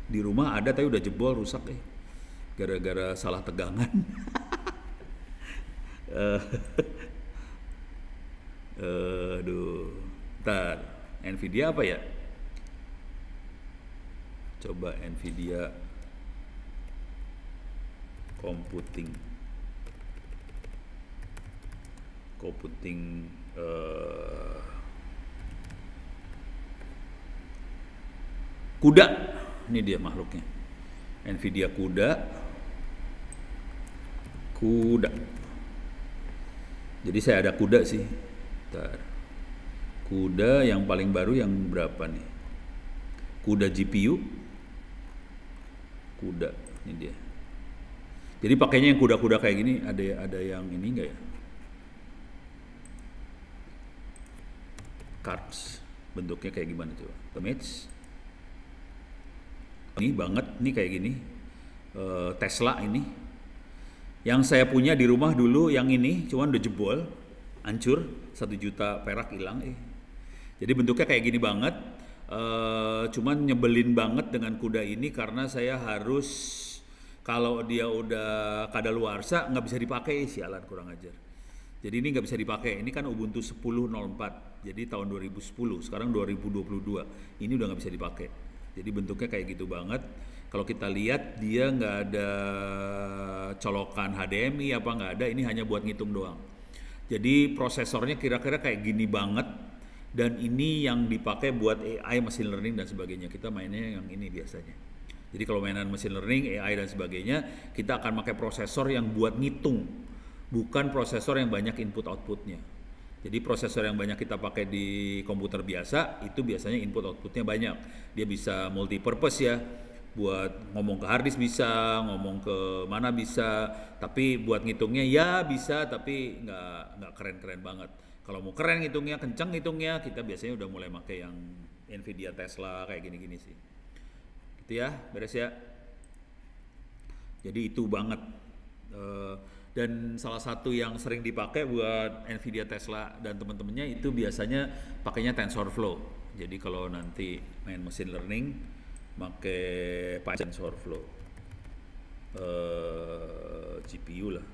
Di rumah ada tapi udah jebol, rusak gara-gara salah tegangan. Aduh. Ntar NVIDIA apa ya? Coba Nvidia computing kuda. Ini dia makhluknya. Nvidia kuda. Jadi saya ada kuda sih. Bentar. Kuda yang paling baru yang berapa nih? Kuda GPU. Kuda, ini dia. Jadi pakainya yang kuda-kuda kayak gini, ada yang ini enggak ya? Cards. Bentuknya kayak gimana coba? Image. Ini banget, ini kayak gini. Tesla ini. Yang saya punya di rumah dulu yang ini, cuman udah jebol, hancur, 1 juta perak hilang. Jadi bentuknya kayak gini banget. Cuman nyebelin banget dengan kuda ini karena saya harus, kalau dia udah kadaluarsa nggak bisa dipakai, sialan, kurang ajar. Jadi ini nggak bisa dipakai. Ini kan Ubuntu 10.04, jadi tahun 2010, sekarang 2022. Ini udah nggak bisa dipakai. Jadi bentuknya kayak gitu banget. Kalau kita lihat dia nggak ada colokan HDMI apa nggak ada, ini hanya buat ngitung doang. Jadi prosesornya kira-kira kayak gini banget, dan ini yang dipakai buat AI, machine learning dan sebagainya. Kita mainnya yang ini biasanya. Jadi kalau mainan machine learning, AI dan sebagainya, kita akan pakai prosesor yang buat ngitung, bukan prosesor yang banyak input outputnya. Jadi prosesor yang banyak kita pakai di komputer biasa, itu biasanya input outputnya banyak. Dia bisa multi purpose ya, buat ngomong ke harddisk bisa, ngomong ke mana bisa, tapi buat ngitungnya ya bisa, tapi nggak keren-keren banget. Kalau mau keren ngitungnya, kenceng ngitungnya, kita biasanya udah mulai pakai yang Nvidia Tesla kayak gini-gini sih. Gitu ya, beres ya. Jadi itu banget. Dan salah satu yang sering dipakai buat Nvidia Tesla dan teman-temannya itu biasanya pakainya TensorFlow. Jadi kalau nanti main machine learning, pakai TensorFlow, GPU lah.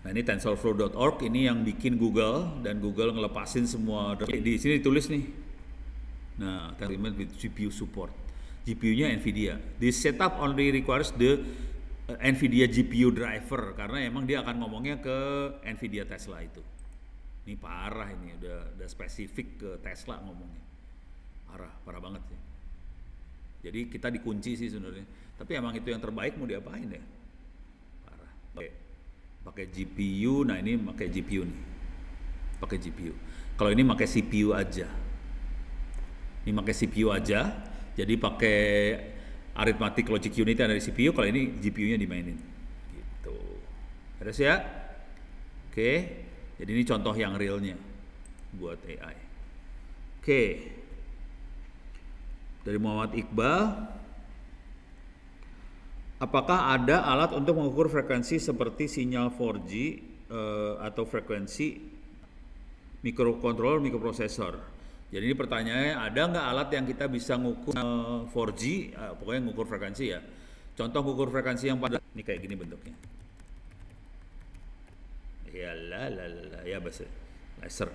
Nah ini tensorflow.org, ini yang bikin Google, dan Google ngelepasin semua. Di sini ditulis nih. Nah, with GPU support. GPU-nya Nvidia. This setup only requires the Nvidia GPU driver, karena emang dia akan ngomongnya ke Nvidia Tesla itu. Ini parah, ini udah spesifik ke Tesla ngomongnya. Parah banget sih. Jadi kita dikunci sih sebenarnya. Tapi emang itu yang terbaik, mau diapain ya? Parah. Pakai GPU, nah ini pakai GPU nih. Pakai GPU. Kalau ini pakai CPU aja. Ini pakai CPU aja. Jadi pakai arithmetic logic unit yang dari CPU, kalau ini GPU-nya dimainin. Gitu. Beres ya? Oke. Jadi ini contoh yang realnya buat AI. Oke. Dari Muhammad Iqbal, apakah ada alat untuk mengukur frekuensi seperti sinyal 4G atau frekuensi mikrokontroller, mikroprosesor? Jadi ini pertanyaannya, ada nggak alat yang kita bisa ngukur 4G, pokoknya ngukur frekuensi ya. Contoh ngukur frekuensi yang pada ini kayak gini bentuknya. Ya bahasa laser.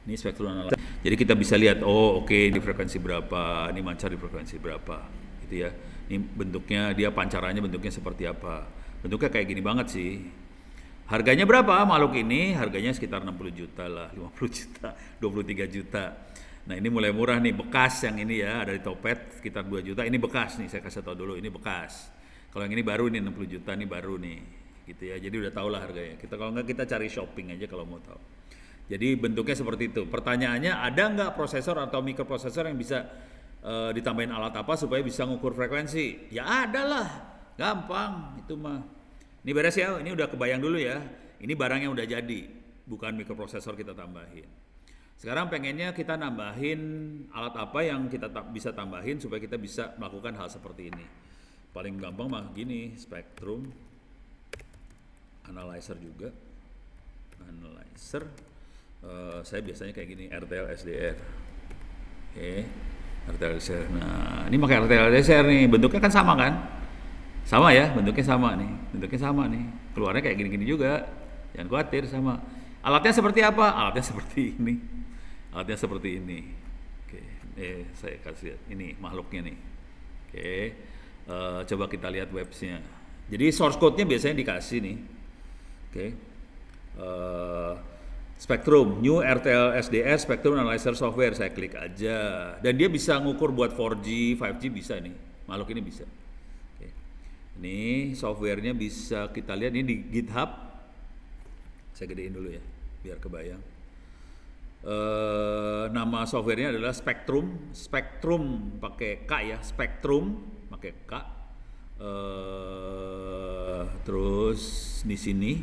Ini spektrum analisa. Jadi kita bisa lihat, di frekuensi berapa, ini mancar di frekuensi berapa, gitu ya. Ini bentuknya, dia pancarannya bentuknya seperti apa. Bentuknya kayak gini banget sih. Harganya berapa makhluk ini? Harganya sekitar 60 juta lah, 50 juta, 23 juta. Nah ini mulai murah nih, bekas yang ini ya, ada di Topet sekitar 2 juta. Ini bekas nih, saya kasih tahu dulu, ini bekas. Kalau yang ini baru nih 60 juta, ini baru nih, gitu ya. Jadi udah tahu lah harganya. Kalau nggak kita cari shopping aja kalau mau tahu. Jadi bentuknya seperti itu. Pertanyaannya, ada nggak prosesor atau mikroprosesor yang bisa ditambahin alat apa supaya bisa ngukur frekuensi? Ya ada lah, gampang itu mah. Ini beres ya, ini udah kebayang dulu ya. Ini barang yang udah jadi, bukan mikroprosesor kita tambahin. Sekarang pengennya kita nambahin alat apa yang kita bisa tambahin supaya kita bisa melakukan hal seperti ini. Paling gampang mah gini, spektrum analyzer juga. Analyzer. Saya biasanya kayak gini, RTL SDR. RTL SDR. Nah, ini pakai RTL SDR nih, bentuknya kan sama kan? Sama ya, bentuknya sama nih. Keluarnya kayak gini-gini juga. Jangan khawatir, sama. Alatnya seperti apa? Alatnya seperti ini. Oke, saya kasih lihat ini makhluknya nih. Oke, coba kita lihat websnya. Jadi source code-nya biasanya dikasih nih. Oke, Spectrum, New RTL SDR Spectrum Analyzer Software, saya klik aja. Dan dia bisa ngukur buat 4G, 5G bisa nih, makhluk ini bisa. Oke. Ini softwarenya bisa kita lihat ini di GitHub. Saya gedein dulu ya, biar kebayang. Nama softwarenya adalah Spectrum, Spectrum pakai K ya, Spectrum pakai K. Terus di sini,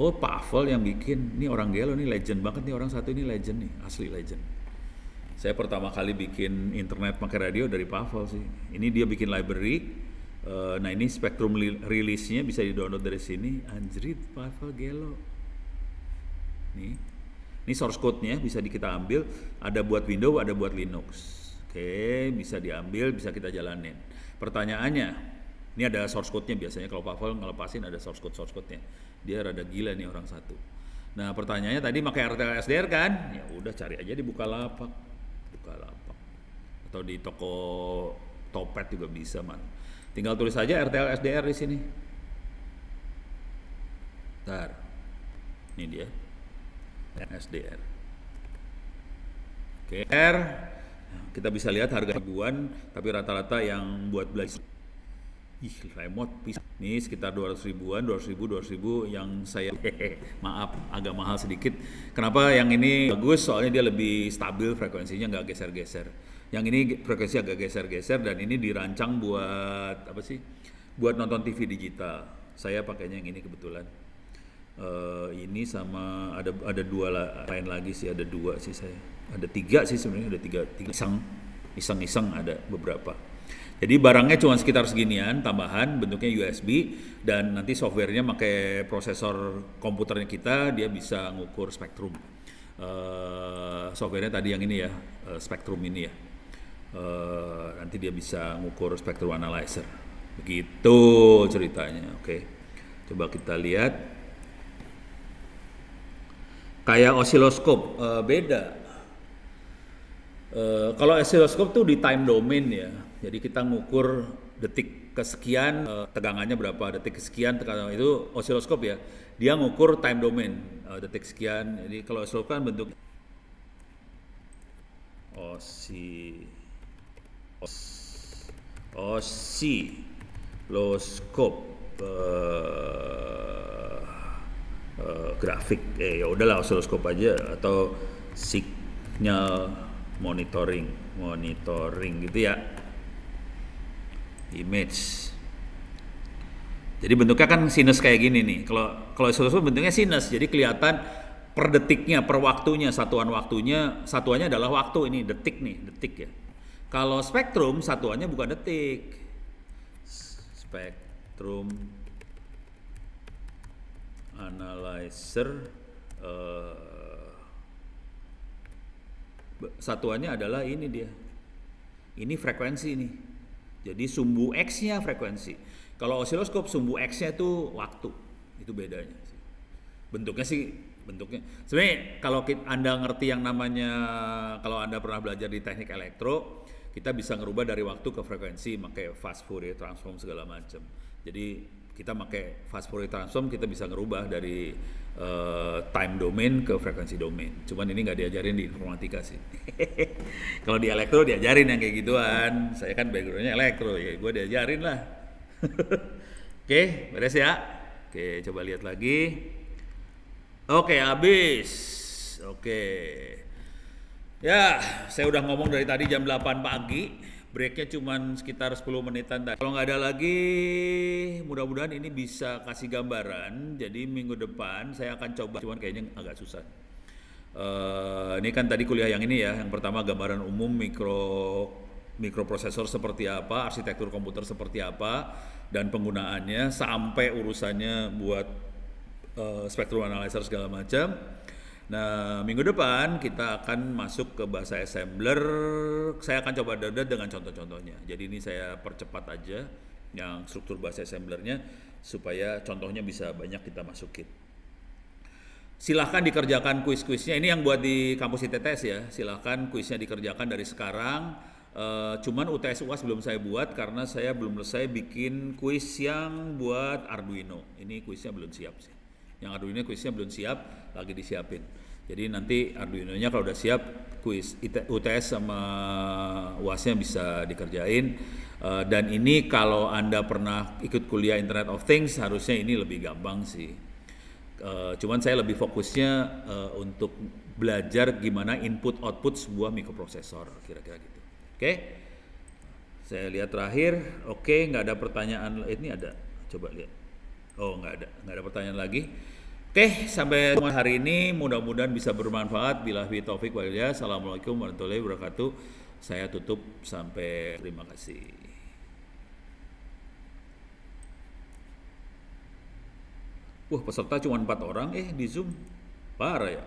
oh Pavel yang bikin, ini orang gelo nih, legend banget nih orang satu ini, legend nih, asli legend. Saya pertama kali bikin internet pakai radio dari Pavel sih. Ini dia bikin library. Nah ini Spectrum release-nya bisa di-download dari sini. Anjrit, Pavel gelo. Ini source code-nya bisa kita ambil. Ada buat Windows, ada buat Linux. Oke, bisa diambil, bisa kita jalanin. Pertanyaannya, ini ada source code-nya biasanya. Kalau Pavel ngelepasin ada source code-nya. Dia rada gila nih orang satu. Nah pertanyaannya tadi pakai RTL SDR kan? Ya udah cari aja di Bukalapak. Atau di toko Topet juga bisa man. Tinggal tulis saja RTL SDR di sini. Bentar. Ini dia. SDR. Oke, kita bisa lihat harga ribuan, tapi rata-rata yang buat belajar remote ini sekitar 200 ribuan, 200 ribu yang saya maaf agak mahal sedikit. Kenapa yang ini bagus? Soalnya dia lebih stabil, frekuensinya nggak geser-geser. Yang ini frekuensi agak geser-geser dan ini dirancang buat apa sih? Buat nonton TV digital. Saya pakainya yang ini kebetulan. Ini sama ada dua lain lagi sih, ada dua sih saya. Ada tiga sih sebenarnya, ada tiga iseng ada beberapa. Jadi barangnya cuma sekitar seginian, tambahan bentuknya USB dan nanti softwarenya pakai prosesor komputernya kita, dia bisa ngukur spektrum. Softwarenya tadi yang ini ya, Spectrum ini ya. Nanti dia bisa ngukur spektrum analyzer. Begitu ceritanya. Oke. Coba kita lihat. Kayak osiloskop, beda. Kalau osiloskop tuh di time domain ya. Jadi kita ngukur detik kesekian, tegangannya berapa, detik kesekian, tegangan itu osiloskop ya. Dia ngukur time domain, detik sekian. Jadi kalau osiloskop kan bentuk osiloskop grafik, ya udahlah osiloskop aja atau signal monitoring gitu ya. Image. Jadi bentuknya kan sinus kayak gini nih. Kalau osiloskop bentuknya sinus, jadi kelihatan per detiknya, per waktunya, satuan waktunya, satuannya adalah waktu ini, detik nih, detik ya. Kalau spektrum satuannya bukan detik. Spektrum analyzer satuannya adalah ini dia. Ini frekuensi nih. Jadi sumbu X-nya frekuensi. Kalau osiloskop sumbu X-nya itu waktu. Itu bedanya sih. Bentuknya sebenarnya kalau Anda ngerti yang namanya, kalau Anda pernah belajar di teknik elektro, kita bisa ngerubah dari waktu ke frekuensi pakai fast Fourier transform segala macam. Jadi kita pakai fast Fourier transform, kita bisa ngerubah dari time domain ke frekuensi domain. Cuman ini nggak diajarin di informatika sih. Kalau di elektro diajarin yang kayak gituan. Saya kan backgroundnya elektro, ya gue diajarin lah. Oke, beres ya. Oke, coba lihat lagi. Oke, habis. Oke. Ya, saya udah ngomong dari tadi jam 8 pagi. Breaknya cuma sekitar 10 menitan tadi. Kalau nggak ada lagi, mudah-mudahan ini bisa kasih gambaran. Jadi minggu depan saya akan coba, cuman kayaknya agak susah. Ini kan tadi kuliah yang ini ya. Yang pertama gambaran umum mikroprosesor seperti apa, arsitektur komputer seperti apa, dan penggunaannya sampai urusannya buat spektrum analyzer segala macam. Nah, minggu depan kita akan masuk ke bahasa assembler. Saya akan coba dengan contoh-contohnya. Jadi ini saya percepat aja yang struktur bahasa assemblernya supaya contohnya bisa banyak kita masukin. Silahkan dikerjakan kuis-kuisnya. Ini yang buat di kampus ITTS ya. Silahkan kuisnya dikerjakan dari sekarang. Cuman UTS UAS belum saya buat karena saya belum selesai bikin kuis yang buat Arduino. Ini kuisnya belum siap sih. Yang Arduino kuisnya belum siap, lagi disiapin. Jadi nanti Arduino-nya kalau udah siap, kuis UTS sama UAS-nya bisa dikerjain. Dan ini kalau Anda pernah ikut kuliah Internet of Things, harusnya ini lebih gampang sih. Cuman saya lebih fokusnya untuk belajar gimana input output sebuah mikroprosesor, kira-kira gitu. Oke, saya lihat terakhir. Oke, nggak ada pertanyaan. Ini ada, coba lihat. Oh, nggak ada pertanyaan lagi. Oke, sampai hari ini mudah-mudahan bisa bermanfaat. Billahi taufik wal hidayah. Assalamualaikum warahmatullahi wabarakatuh. Saya tutup sampai, terima kasih. Wah, peserta cuma 4 orang, di Zoom. Parah ya.